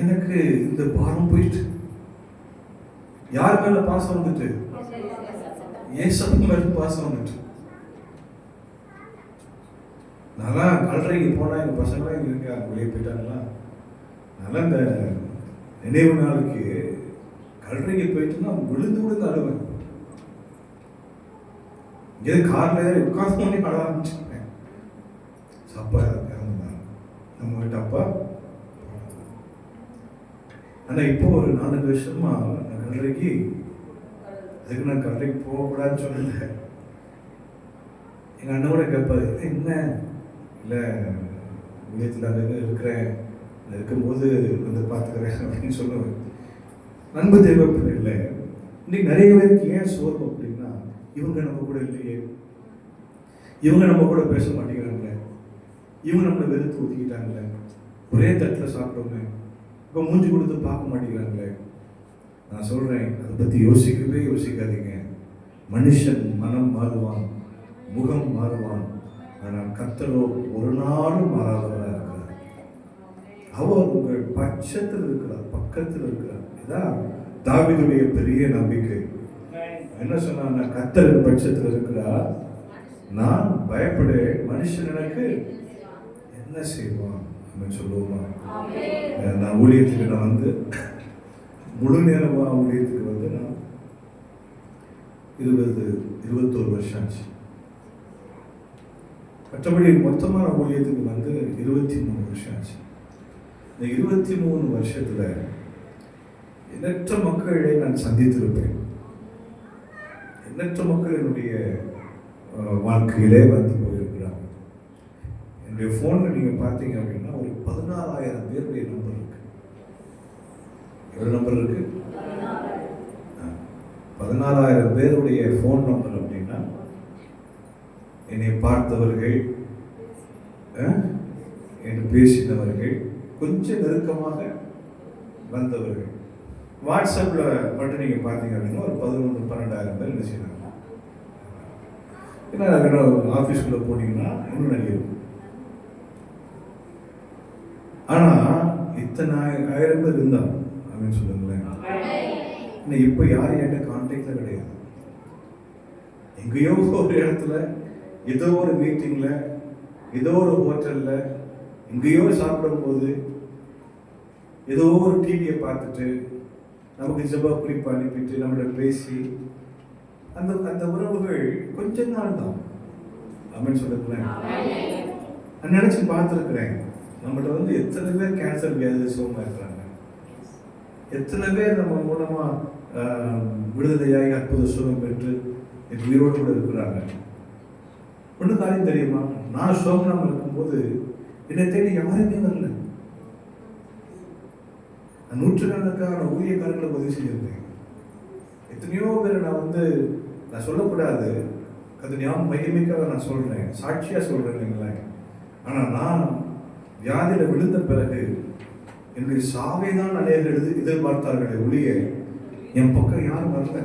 எனக்கு இந்த பாரம் போயிட்டு யார் மேல பாசம் வந்துட்டு? ஏசப்பா மேல பாசம் வந்துட்டு. நல்லா கல்றைக்கு போனா எங்க பசங்களாம் இங்க இருக்காங்க, வெளியே போயிட்டாங்களா. நல்லா இந்த நினைவு நாளுக்கு கல்றைக்கு போயிட்டுன்னா விழுந்து விழுந்து அழுவேன். இங்கே கார்ல ஏறி உட்காந்து அழ ஆரம்பிச்சுட்டேன். அப்பா இறந்தாங்க, நம்ம வீட்டு அப்பா. ஆனா இப்போ ஒரு 4 வருஷமா நான் கல்றைக்கு, அதுக்கு நான் கல்றைக்கு போகக்கூடாதுன்னு சொல்லல. எங்க அண்ணன் கூட கேட்பாரு, என்ன இல்லை விஜயத்தில் அங்கே இருக்கிறேன், இருக்கும்போது வந்து பார்த்துக்கிறேன் அப்படின்னு சொல்லுவேன். நண்பு தேவைப்பட இல்லை. இன்னைக்கு நிறைய பேருக்கு ஏன் சோர்வு அப்படின்னா, இவங்க நம்ம கூட இல்லையே, இவங்க நம்ம கூட பேச மாட்டேங்கிறாங்களே, இவங்க நம்மளை வெறுத்து ஒதுக்கிட்டாங்களே, ஒரே தட்டில் சாப்பிட்டோங்க, இப்போ மூஞ்சி கொடுத்து பார்க்க மாட்டேங்கிறாங்களே. நான் சொல்கிறேன், அதை பற்றி யோசிக்கவே யோசிக்காதீங்க. மனுஷன் மனம் மாறுவான், முகம் மாறுவான், ஆனால் கர்த்தரோ ஒரு நாளும் மாறாதவராக இருக்கிறார். அவர் உங்கள் பட்சத்தில் இருக்கிறார், பக்கத்தில் இருக்கிறார். இதான் தாவீதுடைய பெரிய நம்பிக்கை. என்ன சொன்னா, கர்த்தர் பட்சத்தில் இருக்கிறார், நான் பயப்படேன், மனுஷன் எனக்கு என்ன செய்வான் அப்படின்னு சொல்லுவோமா? நான் ஊழியத்துக்கு நான் வந்து முழு நேரமா ஊழியத்துக்கு வந்து நான் 21 வருஷம் ஆச்சு. மற்றபடி மொத்தமான ஊழியத்துக்கு வந்து 23 வருஷம் ஆச்சு. இந்த 23 வருஷத்துல எண்ணற்ற மக்களை நான் சந்தித்திருப்பேன். எண்ணற்ற மக்கள் என்னுடைய வாழ்க்கையிலே வந்து போயிருக்கிறாங்க. என்னுடைய ஃபோனில் நீங்கள் பார்த்தீங்க அப்படின்னா ஒரு 16,000 பேருடைய நம்பர் இருக்கு. எவ்வளோ நம்பர் இருக்கு? 16,000 பேருடைய ஃபோன் நம்பர் அப்படின்னா, என்னை பார்த்தவர்கள், என்று பேசினவர்கள், கொஞ்சம் நெருக்கமாக வந்தவர்கள். வாட்ஸ்அப்பில் மட்டும் நீங்கள் பார்த்தீங்க அப்படின்னா ஒரு 11-12,000 பேர் என்ன செய்யறாங்க. ஏன்னா ஆஃபீஸ்குள்ளே போனீங்கன்னா இன்னும் நிறைய இருக்கும். ஆனால் இத்தனை 1000 பேர் இருந்தாங்க அப்படின்னு சொல்லுங்களேன். இன்னும் இப்போ யாரும் என்கிட்ட கான்டாக்டில் கிடையாது. எங்கேயோ ஒரு இடத்துல, ஏதோ ஒரு மீட்டிங்கில், ஏதோ ஒரு ஹோட்டலில், எங்கேயோ சாப்பிடும்போது, ஏதோ ஒரு டிவியை பார்த்துட்டு நமக்கு ஜப குறிப்பு அனுப்பிட்டு நம்மகிட்ட பேசி அந்த அந்த உறவுகள் கொஞ்ச நாள் தான் அப்படின்னு சொல்லுங்களேன். நான் நினைச்சு பார்த்துருக்குறேன். நம்மகிட்ட வந்து எத்தனை பேர் கேன்சர் வியாதி சுகமாக இருக்கிறாங்க, எத்தனை பேர் நம்ம மூலமா விடுதலையாகி அற்புத சுகம் பெற்று உயிரோடு கூட இருக்கிறாங்க. ஒன்று காரியம் தெரியுமா, நான் சுகமாக இருக்கும்போது என்னை தேடி யாருமே வரல. நூற்றுக்கணக்கான ஊழியக்காரர்களை உதவி செஞ்சிருந்தேன். எத்தனையோ பேர் நான் சொல்லக்கூடாது, அது ஞாபகம் மையமிக்காக நான் சொல்றேன், சாட்சியா சொல்றேன் இல்லைங்களேன். ஆனா நான் வியாதியில விழுந்த பிறகு என்னுடைய சாவை தான் அநேகர் எதிர்பார்த்தார்களே ஒழிய என் பக்கம் யாரும் வரல.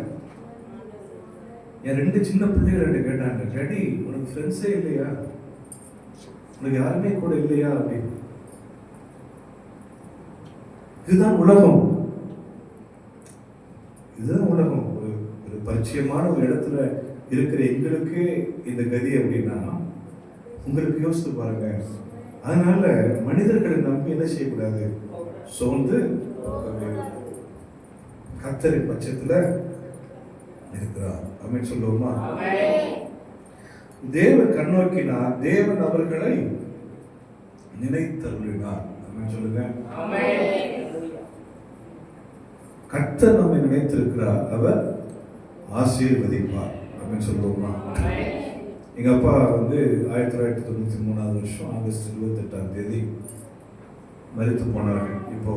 என் 2 சின்ன பிள்ளைகள் கேட்டாங்க, டேடி உனக்கு ஃப்ரெண்ட்ஸே இல்லையா, உனக்கு யாருமே கூட இல்லையா அப்படின்னு. இதுதான் உலகம், இதுதான் உலகம். ஒரு பரிச்சயமான ஒரு இடத்துல இருக்கிற எங்களுக்கு இந்த கதி அப்படின்னா, உங்களுக்கு யோசித்து பாருங்க. அதனால மனிதர்களை நம்பி என்ன செய்யக்கூடாது, சோர்ந்து கர்த்தரின் பட்சத்துல இருக்கிறார். ஆமென் சொல்லுவோமா? தேவன் கண்ணோக்கினார், தேவன் அவர்களை நினைத்தருளினார். ஆமென் சொல்லுங்க. கர்த்தர் நம்மை நினைத்திருக்கிறார், அவர் ஆசீர்வதிப்பார். ஆமென் சொல்லுவோமா? எங்க அப்பா 1993 வருஷம் ஆகஸ்ட் 28 மரித்து போனார்கள். இப்போ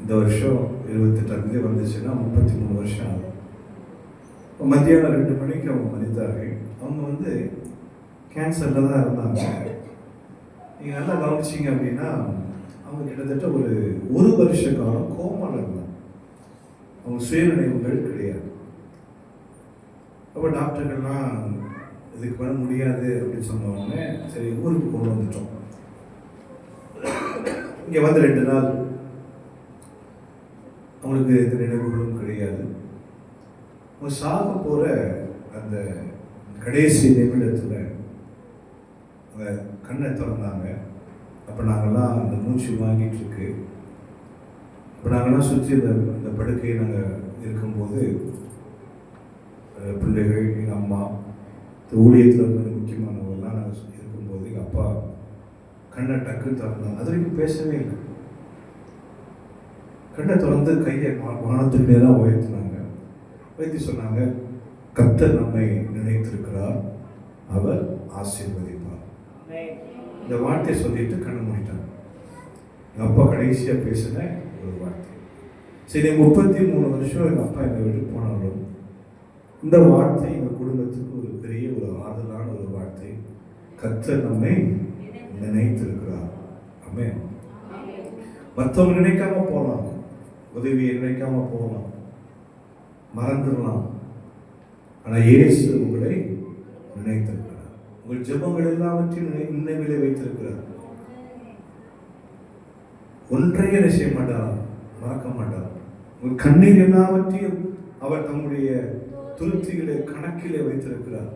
இந்த வருஷம் 28 வந்துச்சுன்னா 33 வருஷம் ஆகும். மத்தியானம் 2 மணிக்கு அவங்க மரித்தார்கள். அவங்க கேன்சரில் தான் இருந்தாங்க. நீங்கள் நல்லா கவனிச்சிங்க அப்படின்னா அவங்க கிட்டத்தட்ட ஒரு வருஷ காலம் கோமால இருந்தாங்க. அவங்க சுயநினைவுகள் கிடையாது. அப்போ டாக்டர்கள்லாம் இதுக்கு வர முடியாது அப்படின்னு சொன்ன உடனே சரி ஊருக்கு கொண்டு வந்துட்டோம். இங்கே 2 நாள் அவங்களுக்கு எந்த நினைவுகளும் கிடையாது. அவங்க சாக போகிற அந்த கடைசி நிமிடத்தில் அவங்க கண்ணை திறந்தாங்க. அப்போ நாங்கள்லாம் அந்த மூச்சு வாங்கிட்டு இருக்கு. இப்போ நாங்கள்லாம் சுற்றி இந்த படுக்கையை நாங்கள் இருக்கும்போது பிள்ளைகள், எங்கள் அம்மா, ஊழியத்தில் முக்கியமானவங்கெல்லாம் நாங்கள் இருக்கும்போது எங்கள் அப்பா கண்ணை டக்குன்னு திறந்தாங்க. அது வரைக்கும் பேசவே இல்லை. கண்ணை திறந்து கையை வானத்துக்கு நேராக உயர்த்தினாங்க. உயர்த்தி சொன்னாங்க, கர்த்தர் நம்மை நினைத்திருக்கிறார், அவர் ஆசீர்வதிப்பார். இந்த வார்த்தையை சொல்லிட்டு கண்ணை மூடிட்டாங்க. எங்கள் அப்பா கடைசியாக பேசின ஒரு வார்த்தை. சரி 33 வருஷம் எங்கள் அப்பா எங்கள் வீட்டுக்கு போனாலும் இந்த வார்த்தை எங்கள் குடும்பத்துக்கு ஒரு பெரிய ஆறுதலான ஒரு வார்த்தை. கர்த்தர் நம்மை நினைத்திருக்கிறார். ஆமென். மற்றவங்க நினைக்காம போகலாம், உதவியை நினைக்காம போகலாம், மறந்துடலாம். ஆனால் இயேசு உங்களை நினைத்திருக்கிறார். உங்கள் ஜெபங்கள் எல்லாவற்றையும் நினைவிலே வைத்திருக்கிறார். ஒன்றையும் செய்ய மாட்டார், மறக்க மாட்டார். உங்கள் கண்ணீர் எல்லாவற்றையும் அவர் தம்முடைய துருத்திகளை கணக்கிலே வைத்திருக்கிறார்.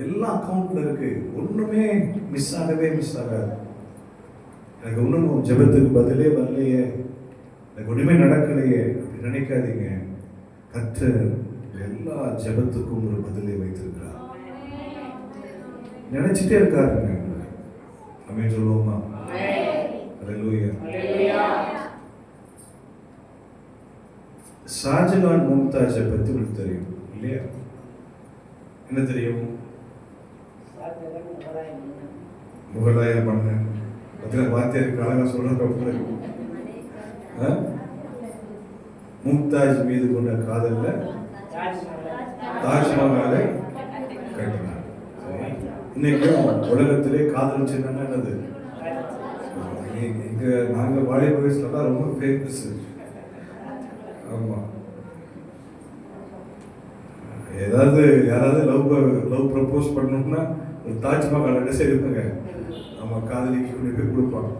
எல்லா அக்கௌண்ட்ல இருக்கு. ஒண்ணுமே மிஸ் ஆகாது. எனக்கு ஒன்றும் ஜெபத்துக்கு பதிலே வரலையே, எனக்கு ஒண்ணுமே நடக்கலையே அப்படி நினைக்காதீங்க. கர்த்தர் எல்லா ஜெபத்துக்கும் ஒரு பதிலை வைத்திருக்கிறார். நினைச்சிட்டே இருக்காருங்க. ஆமென் சொல்லுவோமா? அல்லேலூயா. ஷாஜகான் மும்தாஜை பற்றி உங்களுக்கு தெரியும் இல்லையா? என்ன தெரியும்? முகலாய மன்னன். வார்த்தைக்கு அழகா சொல்ற மும்தாஜ் மீது கொண்ட காதல்ல தாஜ்மஹாலை கட்டினார். இன்னைக்கும் உலகத்திலே காதல் சின்னம் என்னது? இங்க நாங்க வாலிப வயசுல ரொம்ப ஃபேமஸ். ஆமா, யாராவது லவ் ப்ரப்போஸ் பண்ணணும்னா ஒரு தாஜ்மஹால் டிசைட் இருப்பாங்க. ஆமா, காதலிக்கு கொண்டு போய் கொடுப்பாங்க.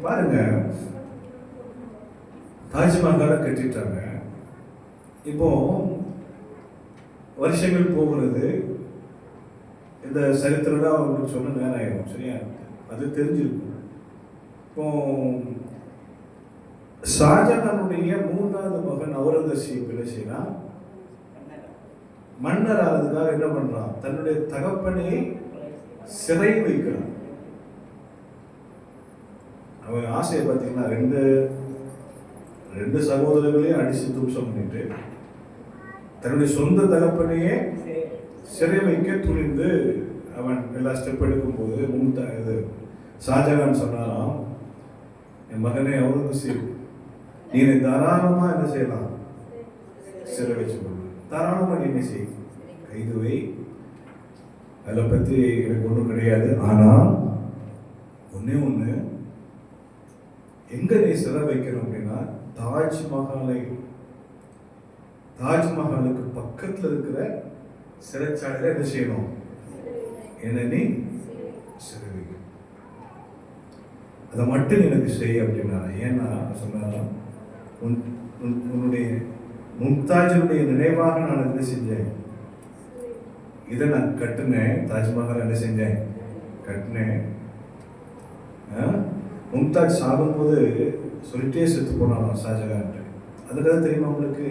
பாருங்க, தாஜ்மஹாலை கட்டிட்டாங்க. இப்போ வருஷங்கள் போகிறது. இந்த சரித்திரம் அவங்களுக்கு சொன்ன நேரம் ஆயிடும். சரியா? அது தெரிஞ்சிருக்கும். இப்போ ஷாஜகானுடைய 3வது மகன் அவுரங்கசீப் என்ன செய்யறான்? மன்னர் ஆகிறதுக்காக என்ன பண்றான்? தன்னுடைய தகப்பனை சிறை வைக்கிறான். அவன் ஆசையை பார்த்தீங்கன்னா ரெண்டு சகோதரர்களையும் அடிச்சு தும்சம் பண்ணிட்டு தன்னுடைய சொந்த தகப்பனையே சிறை வைக்க துணிந்து அவன் எல்லா ஸ்டெப் எடுக்கும் போது ஷாஜகான் சொன்னாராம், என் மகனே அவுரங்கசீப், நீ தாராளமா என்ன செய்யலாம்? சிறை வச்சு கொள்ள தாராளமா நீ என்ன செய், கைது வை, அதில் பற்றி எனக்கு ஒன்றும் கிடையாது. ஆனால் ஒன்று எங்க நீ சிறை வைக்கணும் அப்படின்னா தாஜ்மஹாலுக்கு பக்கத்தில் இருக்கிற சிறைச்சாலையில் என்ன செய்யணும்? என்ன நீ சிறை வைக்கணும். அதை மட்டும் எனக்கு செய் அப்படின்னா. ஏன்னா சொன்னா, உன்னுடைய மும்தாஜனுடைய நினைவாக நான் என்ன செஞ்சேன்? இதை நான் கட்டுனேன். தாஜ்மஹால் என்ன செஞ்சேன்? கட்டினேன். மும்தாஜ் சாகும்போது சொல்லிட்டே செத்து போனாலும் ஷாஜகான்ட்டு. அதுக்காக தெரியுமா உங்களுக்கு?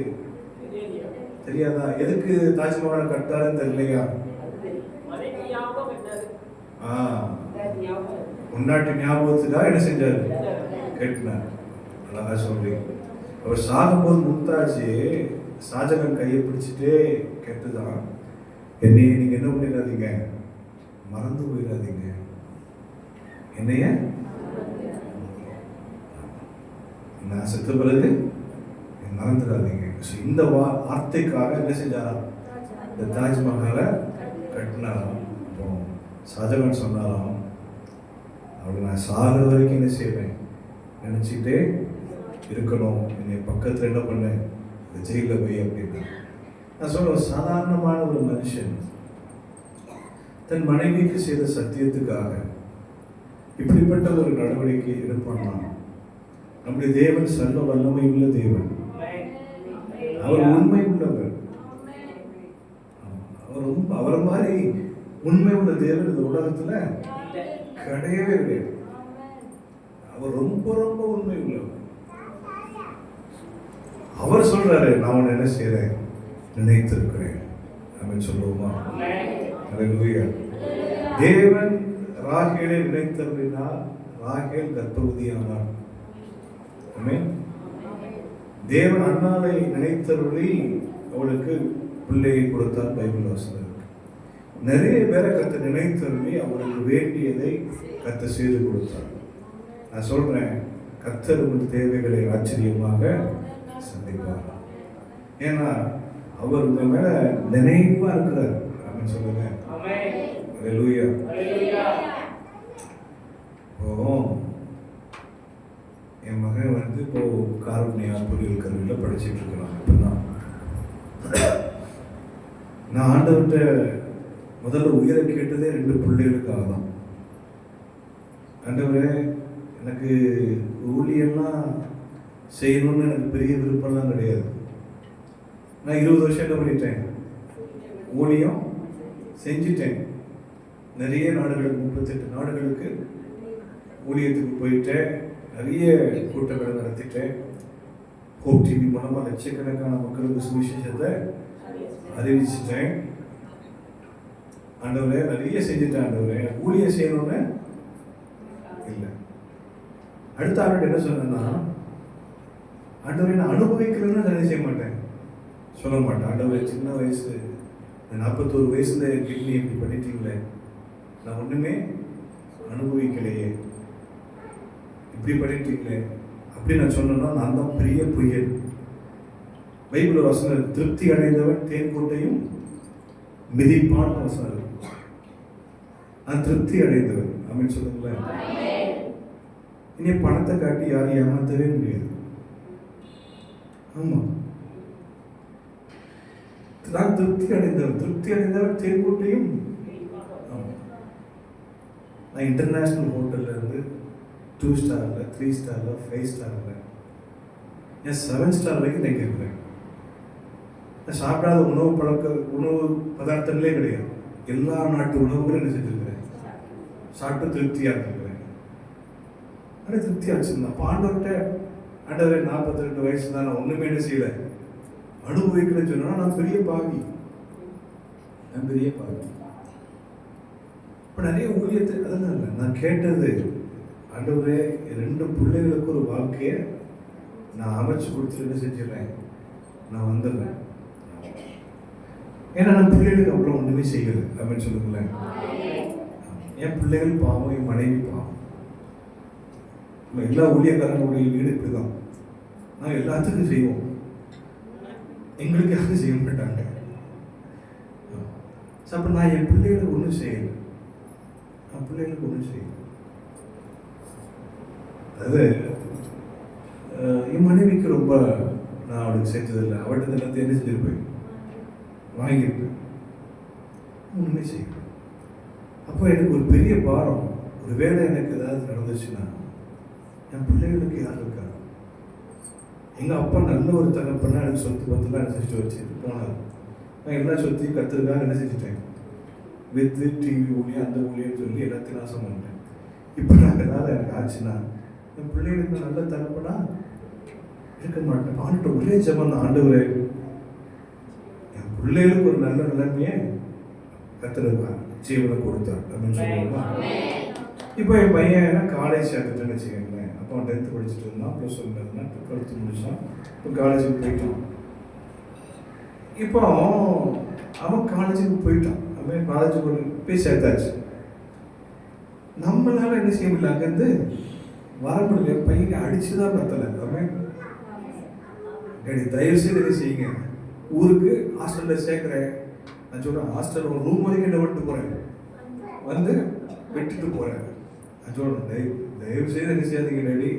தெரியாதா? எதுக்கு தாஜ்மஹாலை கட்டாருன்னு தெரியலையா? முன்னாடி ஞாபகத்துக்காக என்ன செஞ்சாரு? கேட்டினார். அழகா சொல்றீங்க. அவர் சாகும்போது மும்தாஜ் ஷாஜகான் கையை பிடிச்சிட்டே கேட்டுதான், என்னைய நீங்க என்ன பண்ணிடாதீங்க, மறந்து போயிடாதீங்க, என்னைய நான் செத்த பிறகு மறந்துடாதீங்க. இந்த வார்த்தைக்காக என்ன செஞ்சாராம்? இந்த தாஜ்மஹாலை கட்டினாராம். அப்போ ஷாஜகான் சொன்னாராம், அவளை நான் சாகிற வரைக்கும் என்ன செய்வேன், நினச்சிக்கிட்டே இருக்கணும், என்னை பக்கத்தில் என்ன பண்ணேன், ஜெயிலில் போய் அப்படின்னா. நான் சொல்ல, சாதாரணமான ஒரு மனுஷன் தன் மனைவிக்கு செய்த சத்தியத்துக்காக இப்படிப்பட்ட ஒரு நடவடிக்கை எடுப்பானா? நம்முடைய தேவன் சர்வ வல்லமை உள்ள தேவன். அவர் உண்மை உள்ளவர். அவரை மாதிரி உண்மை உள்ள தேவன் இந்த உலகத்துல கிடையவே கிடையாது. அவர் ரொம்ப ரொம்ப உண்மை உள்ளவர். அவர் சொல்றாரு, நான் உன்னை என்ன செய்யறேன், நினைத்திருக்கிறேன் அப்படின்னு சொல்லுவோமா? அல்லேலூயா. தேவன் ராகேலை நினைத்தருளினார், ராகேல் கர்ப்பவதியானார். ஆமென். தேவன் அன்னாளை நினைத்தருளி அவளுக்கு பிள்ளையை கொடுத்தார். பைபிள் வாசனம். நிறைய பேரை கத்த நினைத்தருளி அவருக்கு வேண்டியதை கத்த செய்து கொடுத்தார். நான் சொல்றேன், கர்த்தர் உங்கள் தேவைகளை ஆச்சரியமாக சந்திப்பார். ஏன்னா அவர் உங்க மேல நினைவா இருக்கிறார். அப்படின்னு சொல்லுங்க. அல்லேலூயா. என் மகன் வந்து இப்போ காருண்யா பொறியியல் கல்வியில் படிச்சுட்டு இருக்கிறான். இப்பதான் நான் ஆண்டவர்கிட்ட முதல்ல உயிரை கேட்டதே 2 பிள்ளைகளுக்காக தான். ஆண்டவரே, எனக்கு ஊழியெல்லாம் செய்யணும்னு எனக்கு பெரிய விருப்பம்லாம் கிடையாது. நான் 20 வருஷம் என்ன பண்ணிட்டேன், ஊழியம் செஞ்சிட்டேன். நிறைய நாடுகளுக்கு, 38 நாடுகளுக்கு ஊழியத்துக்கு போயிட்டேன். நிறைய கூட்டங்களை நடத்திட்டேன். ஹோப் டிவி மூலமா லட்சக்கணக்கான மக்களுக்கு சுவிசேஷத்தை அறிவிச்சிட்டேன். ஆண்டவரே, நிறைய செஞ்சுட்டேன். ஆண்டவரே, ஊழியம் செய்யணும்னு இல்லை. அடுத்த ஆண்டு என்ன சொன்னா, ஆண்டவரே நான் அனுபவிக்கலன்னு நான் செய்ய மாட்டேன், சொல்ல மாட்டேன். ஆண்டவரே, சின்ன வயசு 41 வயசுல கிட்னி இப்படி பண்ணிட்டீங்களே, நான் ஒண்ணுமே அனுபவிக்கலையே, இப்படி பண்ணிட்டீங்களே அப்படி நான் சொன்னா நான் தான் பெரிய பொய்யன். பைபிள் வசனம், திருப்தி அடைந்தவன் தேன்கோட்டையும் மிதிப்பான் வசனம். நான் திருப்தி அடைந்தவன் அப்படின்னு சொல்லுங்களேன். இனி பணத்தை காட்டி யாரும் ஏமாத்தவே முடியாது. ஆமா, நான் திருப்தி அடைந்தவன் தேன்கோட்டையும். நான் இன்டர்நேஷனல் ஹோட்டல்ல இருந்து 2 ஸ்டார்ல, 3 ஸ்டார்ல, 5 ஸ்டார்ல, ஏன் 7 ஸ்டார் வரைக்கும் நான் கேட்குறேன். நான் சாப்பிடாத உணவு பதார்த்தங்களே கிடையாது. எல்லா நாட்டு உணவுகளும் என்ன செஞ்சிருக்கிறேன், சாப்பிட்டு திருப்தியா இருக்கிறேன். ஆனால் திருப்தியா வச்சிருந்தேன். ஆண்டவர்கிட்ட, ஆண்டவரே 42 வயசு தான், நான் ஒண்ணுமே என்ன செய்யல, அனுபவிக்கலன்னு சொன்னா நான் பெரிய பாவி. இப்போ நிறைய ஊழியத்தை அதெல்லாம் இல்லை. நான் கேட்டது, ஆண்டவரே 2 பிள்ளைகளுக்கு ஒரு வாழ்க்கையை நான் அமைச்சு கொடுத்துட்டு என்ன செஞ்சிடறேன், நான் வந்துடுறேன். ஏன்னா நான் பிள்ளைகளுக்கு அவ்வளோ ஒன்றுமே செய்யலை அப்படின்னு சொல்லுங்களேன். என் பிள்ளைகள் பாவம், என் மனைவி பாவம். எல்லா ஊழியக்காரங்களுடைய வீடு இப்படிதான். நாங்கள் எல்லாத்துக்கும் செய்வோம், எங்களுக்கு யாரும் செய்ய மாட்டாங்க. அப்போ நான் என் பிள்ளைகளுக்கு ஒன்றும் செய்யலை. அது என் மனைவிக்கு ரொம்ப நான் அவளுக்கு செஞ்சதில்லை. அவள்கிட்ட எல்லாத்தையும் என்ன செஞ்சிருப்பேன், வாங்கியிருப்பேன், ஒன்றுமே செய்யணும். அப்போ எனக்கு ஒரு பெரிய பாரம். ஒரு வேளை எனக்கு ஏதாவது நடந்துச்சுன்னா என் பிள்ளைகளுக்கு யார் இருக்கா? எங்கள் அப்பா நல்ல ஒரு தகப்பனா எனக்கு சொத்து பத்துலாம் என்ன செஞ்சுட்டு வச்சுட்டு போனார். நான் எல்லா சொத்தையும் கற்றுக்காக என்ன செஞ்சுட்டேன், வித்து டிவி ஊழியம் அந்த ஊழியன்னு சொல்லி எல்லாத்தையும் நாசம் பண்ணிட்டேன். இப்போ நான் ஏதாவது எனக்கு ஆச்சுன்னா என் பிள்ளைகளுக்கு நல்ல தரப்படா இருக்க மாட்டேன். ஆண்டு ஒரே ஜபம் தான், ஆண்டவரே என் பிள்ளைகளுக்கு ஒரு நல்ல நிலைமையை கத்துருக்கான், ஜீவனை கொடுத்தார் அப்படின்னு சொல்லுவோமா. இப்போ என் பையன் காலேஜ் சேர்த்துட்டேன்னு வச்சுக்கோங்களேன். அப்போ அவன் 10th படிச்சுட்டு இருந்தான், ப்ளஸ் 1 இருந்தான், 12th முடிச்சான், இப்போ காலேஜுக்கு போயிட்டான். இப்போ அவன் காலேஜுக்கு போயிட்டான், அவன் காலேஜுக்கு போய் சேர்த்தாச்சு. நம்மளால என்ன செய்ய முடியல, அங்கேருந்து வர முடியல. பையனை அடிச்சுதான் பத்தலை. அவன் தயவு செய்து என்ன செய்யுங்க, ஊருக்கு ஹாஸ்டலில் சேர்க்குறேன். நான் சொல்கிறேன், ஹாஸ்டல் ஒரு ரூம் வரைக்கும் என்ன விட்டு போகிறேன், வந்து விட்டுட்டு போகிறேன். நான் சொல்கிறேன், தயவு செய்து என்ன செய்யாதீங்க டேடி,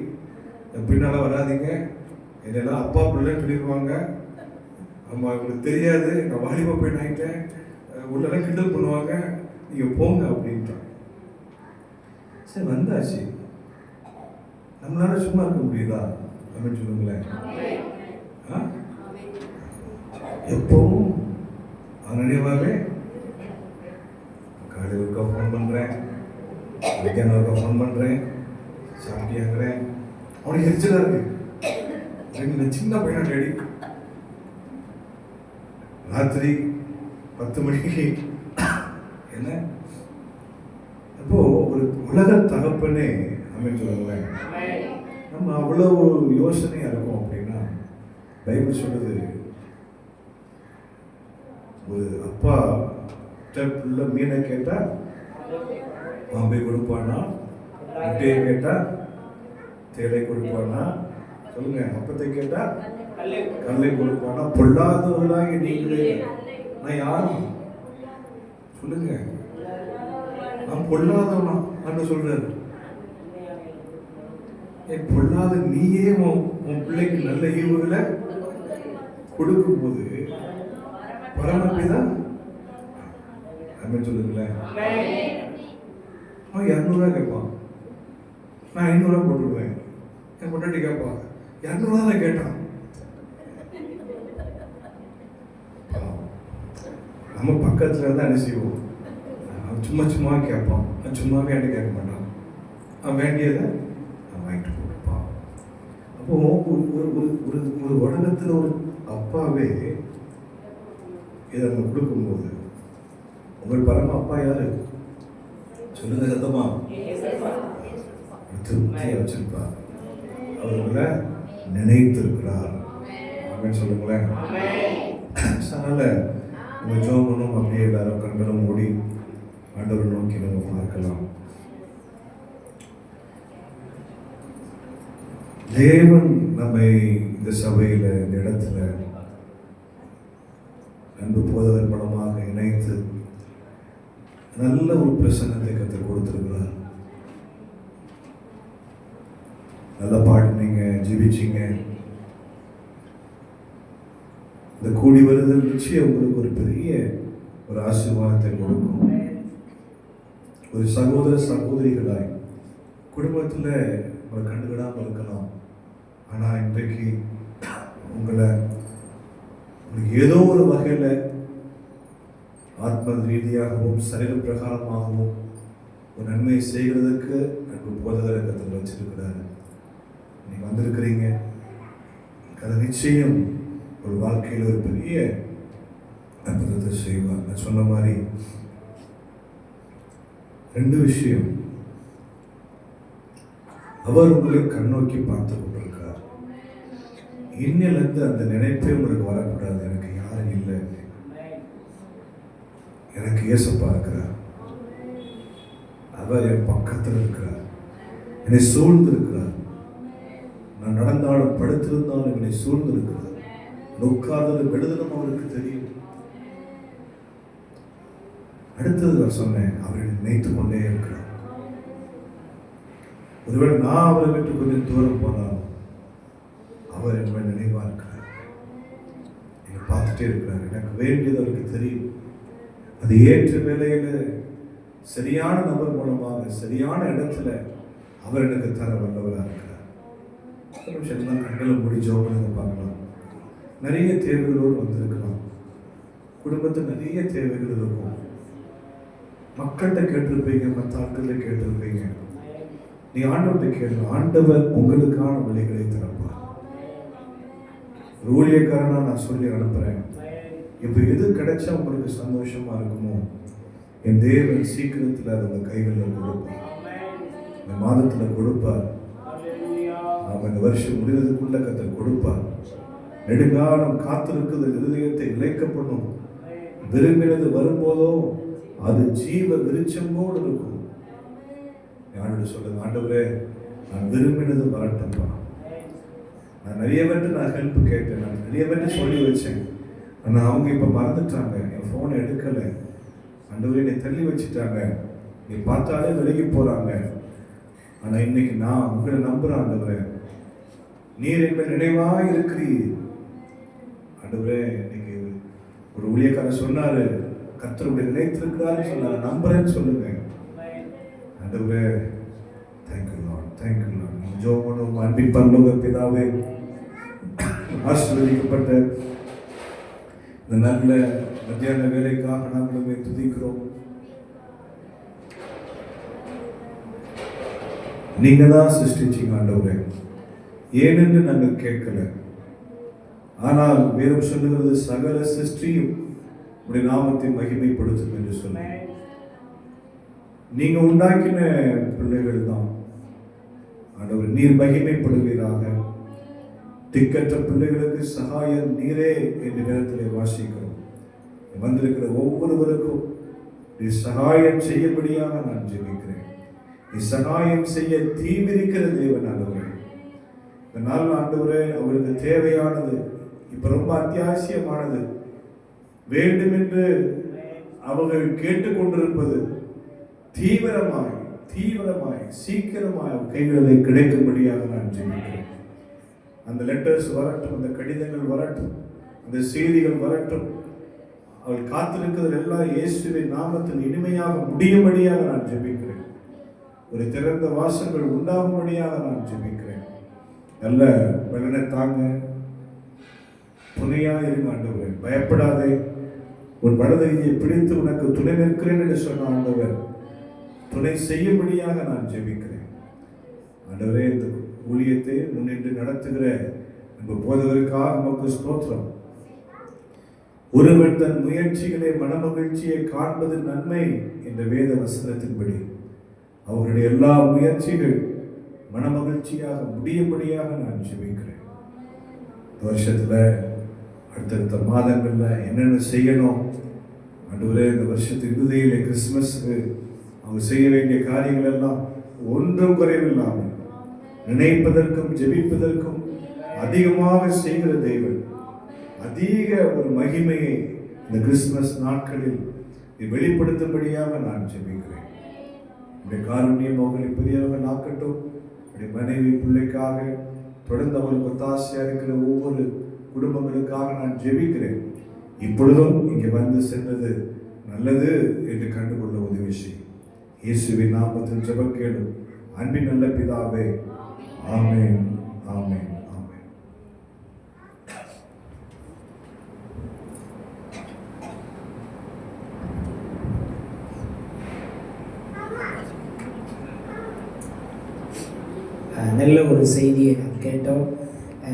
என் பின்னால் வராதிங்க, என்னெல்லாம் அப்பா பிள்ளைன்னு சொல்லிடுவாங்க. ஆமாம், உங்களுக்கு தெரியாது, நான் வாலிபா போய் ஆகிட்டேன், உள்ளெல்லாம் கிண்டல் பண்ணுவாங்க, நீங்கள் போங்க அப்படின்ட்டான். சரி வந்தாச்சு, நம்மளால சும்மா இருக்க முடியுதா அப்படின்னு சொல்லுங்களேன். எப்பவும் நினைவாகவே காலையில் ஒருக்கா ஃபோன் பண்ணுறேன், மத்தியானம் ஒருக்கா ஃபோன் பண்ணுறேன், சாப்பிட்டியாங்கிறேன். அவனுக்கு எரிச்சலாக இருக்கு. சின்ன பையனா டேடி, ராத்திரி 10 மணிக்கு என்ன அப்போ ஒரு உலக தகப்பனே அப்படின்னு சொல்லுங்களேன். நம்ம அவ்வளவு யோசனையா இருக்கும் அப்படின்னா, பைபிள் சொல்லுது, ஒரு அப்பா பிள்ளை மீனை கேட்டா பாம்பை கொடுப்பானா, முட்டையை கேட்டா தேலை கொடுப்பானா, சொல்லுங்க, அப்பத்தை கேட்டா கல்லை கொடுப்பானா, பொல்லாதவர்களாக நீங்களே. நான் யாரும் சொல்லுங்க, நான் பொல்லாதவனா அப்படின்னு சொல்றாரு. பொல்லாத நீயே உன் பிள்ளைக்கு நல்ல ஈவுகளை கொடுக்கும் போது பரமபிதான் அப்படின்னு சொல்லுங்களேன். அவன் 200 கேட்பான், நான் 500 போட்டுடுவேன். என் பொண்டாட்டி கேட்பான், 200 தான் கேட்டான். நம்ம பக்கத்துல இருந்தா என்ன செய்வோம், சும்மா கேட்பான், சும்மாவே என்கிட்ட கேட்க மாட்டான், அவன் வேண்டியதை அவன் வாங்கிட்டு போட்டுப்பான். அப்போ ஒரு உலகத்தில் ஒரு அப்பாவே இதை நம்ம கொடுக்கும்போது, உங்கள் பரம அப்பா யாரு சொல்லுங்க சத்தமா, திருப்தியை வச்சிருப்பார், அவர்களை நினைத்திருக்கிறார் அப்படின்னு சொல்லுங்களேன். அதனால நம்ம ஜெபம் பண்ணணும். அப்படியே எல்லாரும் கண்களும் மூடி ஆண்டவர் நோக்கி நம்ம பார்க்கலாம். தேவன் நம்மை இந்த சபையில, இந்த இடத்துல அன்பு போதவர் படமாக இணைத்து நல்ல ஒரு பிரசன்னத்தை கற்றுக் கொடுத்திருக்கிறார். நல்லா பாடினீங்க, ஜெபிச்சிங்க. இந்த கூடி வருதல் நிச்சயம் உங்களுக்கு ஒரு பெரிய ஒரு ஆசீர்வாதத்தை கொடுக்கும். ஒரு சகோதர சகோதரிகளாய் குடும்பத்தில் உங்களை கண்டுவிடாமல் இருக்கலாம். ஆனால் இன்றைக்கு உங்களை ஏதோ ஒரு வகையில் ஆத்ம ரீதியாகவும் சரீர பிரகாரமாகவும் ஒரு நன்மையை செய்கிறதுக்கு அன்பு போதகரை கற்றுக்க வச்சிருக்கிறாரு. நீங்கள் வந்திருக்கிறீங்க, அது நிச்சயம் ஒரு வாழ்க்கையில் ஒரு பெரிய அற்புதத்தை செய்வார். நான் சொன்ன மாதிரி 2 விஷயம். அவர் உங்களை கண்ணோக்கி பார்த்து கொண்டிருக்கிறார். இன்னிலிருந்து அந்த நினைப்பே உங்களுக்கு வரக்கூடாது, எனக்கு யாரும் இல்லை, எனக்கு இயேசப்பா இருக்கிறார், அவர் என் பக்கத்தில் இருக்கிறார், என்னை சூழ்ந்து இருக்கிறார், நான் நடந்தாலும் படுத்திருந்தாலும் என்னை சூழ்ந்து இருக்கிறார், உட்கார்ந்து விடுதலும் அவருக்கு தெரியும். அடுத்தது நான் சொன்னேன், அவரை நினைத்து கொண்டே இருக்கிறார். ஒருவேளை நான் அவரை விட்டு கொஞ்சம் தூரம் போனாலும் அவர் என்னை நினைவா இருக்கிறார், என்னை பார்த்துட்டே இருக்கிறார். எனக்கு வேண்டியது அவருக்கு தெரியும். அது ஏற்ற வேலையில சரியான நபர் மூலமாக சரியான இடத்துல அவர் எனக்கு தர வல்லவராக இருக்கிறார். ஒரு விஷயம் தான், கண்களை மூடி ஜெபம் பண்ணி பார்க்கலாம். நிறைய தேவைகளோடு வந்திருக்கலாம், குடும்பத்தில் நிறைய தேவைகள் இருக்கும். மக்கள்கிட்ட கேட்டிருப்பீங்க, மற்ற ஆட்கள்கிட்ட கேட்டிருப்பீங்க. நீ ஆண்டவர்கிட்ட கேளுங்க. ஆண்டவர் உங்களுக்கான வழிகளை திறப்பார். ஒரு ஊழியக்காரனா நான் சொல்லி அனுப்புறேன், இப்போ எது கிடைச்சா உங்களுக்கு சந்தோஷமா இருக்குமோ என் தேவன் சீக்கிரத்தில் அதை உங்க கைகளில் கொடுப்பார். இந்த மாதத்தில் கொடுப்பார். அவன் இந்த வருஷம் முடிவதற்குள்ள கத்தர் கொடுப்பார். நெடுங்காலம் காத்திருக்குது இருதயத்தை இழைக்கப்படும். விரும்பினது வரும்போதோ அது ஜீவ விருட்சமோடு இருக்கும். ஆண்டவர் சொல்லுங்க, ஆண்டவரே நான் விரும்பினது வரட்டும்பா. நான் நிறைய பேர்ட்டு நான் ஹெல்ப் கேட்டேன், நான் நிறைய பேர்ட்டு சொல்லி வச்சேன். ஆனால் அவங்க இப்போ மறந்துட்டாங்க, என் ஃபோனை எடுக்கலை. ஆண்டவரே என்னை தள்ளி வச்சுட்டாங்க, நீ பார்த்தாலே விலகி போகிறாங்க. ஆனால் இன்னைக்கு நான் உங்களை நம்புகிறேன். ஆண்டவரே நீர் எங்களை நினைவாக இருக்கிறீர். ஆண்டவரே இன்னைக்கு ஒரு ஊழியக்காரர் சொன்னாரு, கர்த்தருடைய நினைத்திருக்கிறாரு சொன்னாரு, நம்புறேன்னு சொல்லுங்க. ஆண்டவரே தேங்க்யூ லார்ட், தேங்க்யூ லார்ட். ஜோமனும் அன்பின் பரலோக பிதாவே, ஆசீர்வதிக்கப்பட்ட இந்த நல்ல மத்தியான வேலைக்காக நாங்களுமே துதிக்கிறோம். நீங்க தான் சிருஷ்டிச்சீங்க ஆண்டவரே, ஏனென்று நாங்கள் கேட்கல. ஆனால் வேதம் சொல்லுகிறது சகல சிருஷ்டியும் உடைய நாமத்தை மகிமைப்படுத்தும் என்று சொல்ல. நீங்க உண்டாக்கின பிள்ளைகள் தான் ஆண்டவர், நீர் மகிமைப்படுவீராக. திக்கற்ற பிள்ளைகளுக்கு சகாயம் நீரே என்ற நேரத்தில் வாசிக்கிறோம். வந்திருக்கிற ஒவ்வொருவருக்கும் நீ சகாயம் செய்யபடியாக நான் ஜெபிக்கிறேன். நீ சகாயம் செய்ய தீவிரிக்கிற தேவன் ஆண்டவரே. இந்த நாள் ஆண்டவரே அவருக்கு தேவையானது இப்ப ரொம்ப அத்தியாவசியமானது வேண்டும் என்று அவர்கள் கேட்டுக்கொண்டிருப்பது தீவிரமாய் சீக்கிரமாய் கைகளில் கிடைக்கும்படியாக நான் ஜெபிக்கிறேன். அந்த லெட்டர்ஸ் வரட்டும், அந்த கடிதங்கள் வரட்டும், அந்த செய்திகள் வரட்டும். அவள் காத்திருக்கிறது எல்லாம் இயேசுவின் நாமத்தில் இனிமையாக முடியும்படியாக நான் ஜெபிக்கிறேன். ஒரு திறந்த வாசல்கள் உண்டாகும்படியாக நான் ஜெபிக்கிறேன். நல்ல பலனை தாங்க, துணையாக இருங்க ஆண்டவரே. பயப்படாதே, உன் வலதையை பிடித்து உனக்கு துணை நிற்கிறேன் என்று சொன்ன ஆண்டவர் துணை செய்யும்படியாக நான் ஜெபிக்கிறேன். ஆண்டவரே இந்த ஊழியத்தை முன்னின்று நடத்துகிற நம்ம போதவருக்காக நமக்கு ஸ்தோத்திரம். ஒருவன் தன் முயற்சிகளை மனமகிழ்ச்சியை காண்பது நன்மை என்ற வேத வசனத்தின்படி அவர்களுடைய எல்லா முயற்சிகள் மனமகிழ்ச்சியாக முடியும்படியாக நான் ஜெபிக்கிறேன். வருஷத்துல அடுத்தடுத்த மாதங்கள்ல என்னென்ன செய்யணும் ஆண்டவரே, இந்த வருஷத்து இறுதியிலே கிறிஸ்துமஸ்க்கு அவங்க செய்ய வேண்டிய காரியங்கள் எல்லாம் ஒன்றும் குறைவில்லாமல் நினைப்பதற்கும் ஜெபிப்பதற்கும் அதிகமாக செய்கிற தெய்வன் அதிக ஒரு மகிமையை இந்த கிறிஸ்துமஸ் நாட்களில் வெளிப்படுத்தும்படியாக நான் ஜெபிக்கிறேன். இந்த காருண்யம் அவர்களை பெரியவர்கள் ஆக்கட்டும். மனைவி பிள்ளைக்காக தொடர்ந்து அவர்களுக்கு ஒத்தாசையா இருக்கிற ஒவ்வொரு குடும்பங்களுக்காக நான் ஜெபிக்கிறேன். இப்பொழுதும் இங்கே வந்து சென்றது நல்லது என்று கண்டுகொள்ள உதவி செய்யும். இயேசுவின் நாமத்தில் ஜெபம் கேளும் அன்பின் நல்ல பிதாவே, ஆமென், ஆமென், ஆமென். நல்ல ஒரு செய்தியை நாம் கேட்டோம்.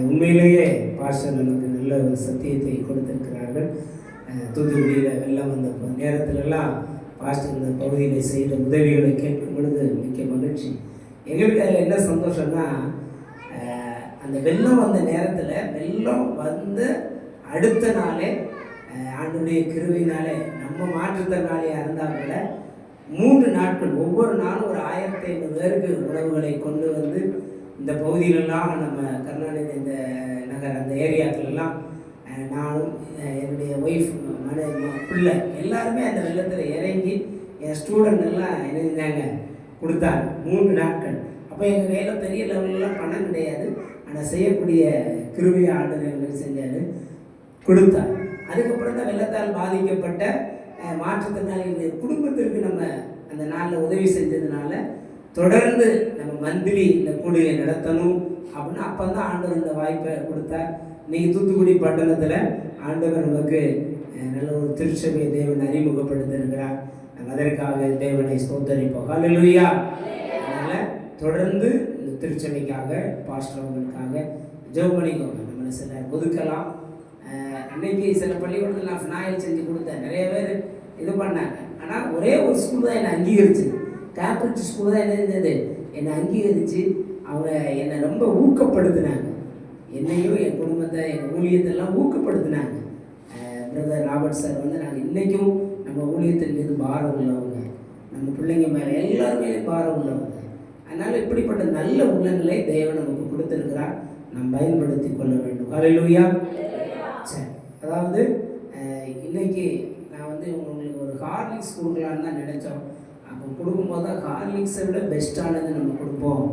உண்மையிலேயே பாஸ்டர் நமக்கு நல்ல ஒரு சத்தியத்தை கொடுத்திருக்கிறார்கள். தூத்துக்குடியில் வெள்ளம் வந்த நேரத்திலெல்லாம் பாஸ்டர் இந்த பகுதியில் செய்த உதவிகளை கேட்கும் பொழுது மிக்க மகிழ்ச்சி. எங்களுக்கு அதில் என்ன சந்தோஷம்னா, அந்த வெள்ளம் வந்த நேரத்தில் வெள்ளம் வந்து அடுத்த நாளே ஆண்டுடைய கிருபையினாலே நம்ம மாற்றுத்திறனாளியாக இருந்தால் கூட 3 நாட்கள் ஒவ்வொரு நாளும் ஒரு 1500 பேருக்கு உணவுகளை கொண்டு வந்து இந்த பகுதியிலெல்லாம் நம்ம கருணாநிதி இந்த நகர் அந்த ஏரியாக்கள்லாம் நானும் என்னுடைய ஒய்ஃப் பிள்ளை எல்லாருமே அந்த வெள்ளத்தில் இறங்கி என் ஸ்டூடெண்ட் எல்லாம் இணைந்தாங்க, கொடுத்தாங்க 3 நாட்கள். அப்போ எங்கள் கையில் பெரிய லெவலெலாம் பணம் கிடையாது, ஆனால் செய்யக்கூடிய கிருபையை ஆண்டவர் எங்களுக்கு செஞ்சார், கொடுத்தார். அதுக்கப்புறம் தான் வெள்ளத்தால் பாதிக்கப்பட்ட மாற்றுத்திறனாளிகளுடைய குடும்பத்திற்கு நம்ம அந்த நாளில் உதவி செஞ்சதுனால தொடர்ந்து நம்ம மந்த்லி இந்த கூடுகையை நடத்தணும் அப்படின்னு அப்போ தான் ஆண்டவர் இந்த வாய்ப்பை கொடுத்தார். இன்றைக்கி தூத்துக்குடி பட்டணத்தில் ஆண்டவர் நமக்கு நல்ல ஒரு திருச்சபையை தேவன் அறிமுகப்படுத்தியிருக்கிறார். நாங்கள் அதற்காக தேவனை ஸ்தோத்தரிப்போம். ஹல்லேலூயா. அதனால் தொடர்ந்து இந்த திருச்சபைக்காக பாஸ்டர் அவர்களுக்காக ஜெபம் பண்ணிக்கோங்க. நம்மளை சில ஒதுக்கலாம். அன்னைக்கு சில பள்ளிக்கூடத்தில் நான் ஃபினாயில் செஞ்சு கொடுத்தேன். நிறைய பேர் இது பண்ணாங்க. ஆனால் ஒரே ஒரு ஸ்கூல் தான் என்னை அங்கீகரிச்சுது. கேம்பிரிட்ஜ் ஸ்கூல் தான் என்ன இருந்தது என்னை அங்கீகரித்து அவங்க என்னை ரொம்ப ஊக்கப்படுத்தினாங்க. என்னையும் என் குடும்பத்தை எங்கள் ஊழியத்தெல்லாம் ஊக்கப்படுத்தினாங்க. பிரதர் ராபர்ட் சார் வந்து நாங்கள் இன்றைக்கும் நம்ம ஊழியத்தின் மீது பாரம் உள்ளவங்க, நம்ம பிள்ளைங்க மேலே எல்லாருமே பாரம் உள்ளவங்க. அதனால் இப்படிப்பட்ட நல்ல உள்ளங்களை தேவன் நமக்கு கொடுத்துருக்கிறார். நாம் பயன்படுத்தி கொள்ள வேண்டும். ஹல்லேலூயா. சரி, அதாவது இன்னைக்கு நான் வந்து உங்களுக்கு ஒரு ஹார்லிக்ஸ் கொடுக்கலான்னு தான் நினச்சோம். அப்போ கொடுக்கும்போது தான் ஹார்லிக்ஸை விட பெஸ்ட்டானது நம்ம கொடுப்போம்.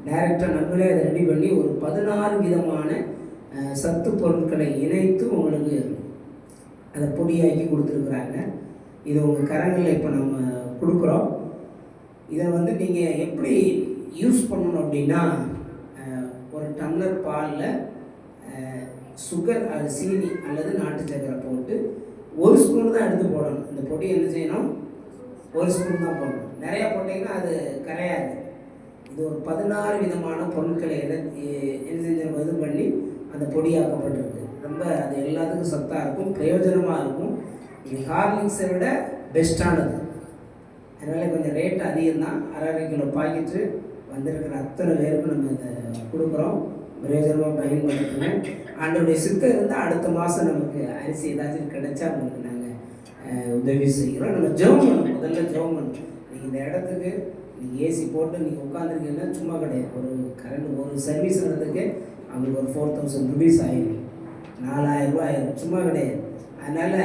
டைரெக்டாக நம்மளே அதை ரெடி பண்ணி ஒரு 16 விதமான சத்து பொருட்களை இணைத்து உங்களுக்கு அதை பொடியாக்கி கொடுத்துருக்குறாங்க. இது உங்கள் கரங்களில் இப்போ நம்ம கொடுக்குறோம். இதை வந்து நீங்கள் எப்படி யூஸ் பண்ணணும் அப்படின்னா, ஒரு டம்ளர் பாலில் சுகர் அது சீனி அல்லது நாட்டு சக்கரை போட்டு 1 ஸ்பூன் தான் எடுத்து போடணும். இந்த பொடி என்ன செய்யணும், 1 ஸ்பூன் தான் போடணும். நிறையா போட்டிங்கன்னா அது கரையாது. இது ஒரு 16 விதமான பொருட்களை என்ன செஞ்சிருக்கோம், இது பண்ணி அந்த பொடியாக்கப்பட்டிருக்கு. ரொம்ப அது எல்லாத்துக்கும் சத்தாக இருக்கும், பிரயோஜனமாக இருக்கும். இது ஹார்லிக்ஸை விட பெஸ்ட்டானது. அதனால் கொஞ்சம் ரேட் அதிகம்தான். 1/2 கிலோ பாக்கெட்டு வந்திருக்கிற அத்தனை பேருக்கு நம்ம இதை கொடுக்குறோம். பிரயோஜனமாக பயன்படுத்துங்க. ஆண்டவருடைய சித்தம் இருந்தால் அடுத்த மாதம் நமக்கு அரிசி ஏதாச்சும் கிடைச்சா உங்களுக்கு நாங்கள் உதவி செய்கிறோம். நம்ம ஜெபம் பண்ணணும். முதல்ல ஜெபம் பண்ணணும். நீங்கள் இந்த இடத்துக்கு நீங்கள் ஏசி போட்டு நீங்கள் உட்காந்துருக்கீங்கன்னா சும்மா கிடையாது. ஒரு கரண்ட் ஒரு சர்வீஸ் வரதுக்கு அவங்களுக்கு ஒரு 4000 rupees ஆகிடும், 4000 ரூபாய் ஆயிடும். சும்மா கிடையாது. அதனால்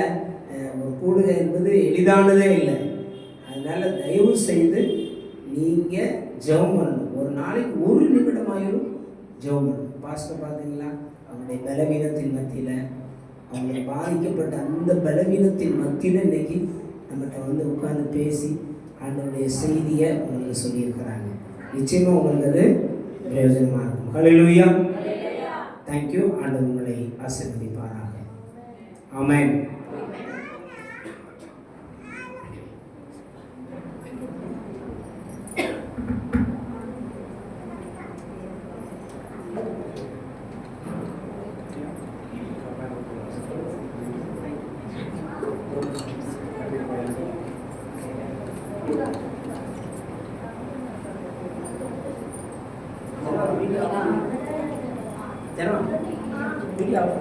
ஒரு கூடுகை என்பது எளிதானதே இல்லை. அதனால் தயவு செய்து நீங்கள் ஜெபம் பண்ணணும். ஒரு நாளைக்கு 1 நிமிடம் ஆயிடும் ஜெபம் பண்ணணும். பாஸ்டர் பார்த்தீங்களா, அவங்களுடைய பலவீனத்தின் மத்தியில், அவங்களுக்கு பாதிக்கப்பட்ட அந்த பலவீனத்தின் மத்தியில் இன்றைக்கி நம்மகிட்ட வந்து உட்கார்ந்து பேசி ஆண்டவருடைய செய்தியை உங்களுக்கு சொல்லியிருக்கிறாங்க. நிச்சயமாக உங்களுக்கு அது பிரயோஜனமாக இருக்கும். ஹல்லேலூயா. தேங்க்யூ. ஆண்டவர் உங்களை ஆசீர்வதிப்பாராக. ஆமென். ஜனம் வீடியோ ஆஃப்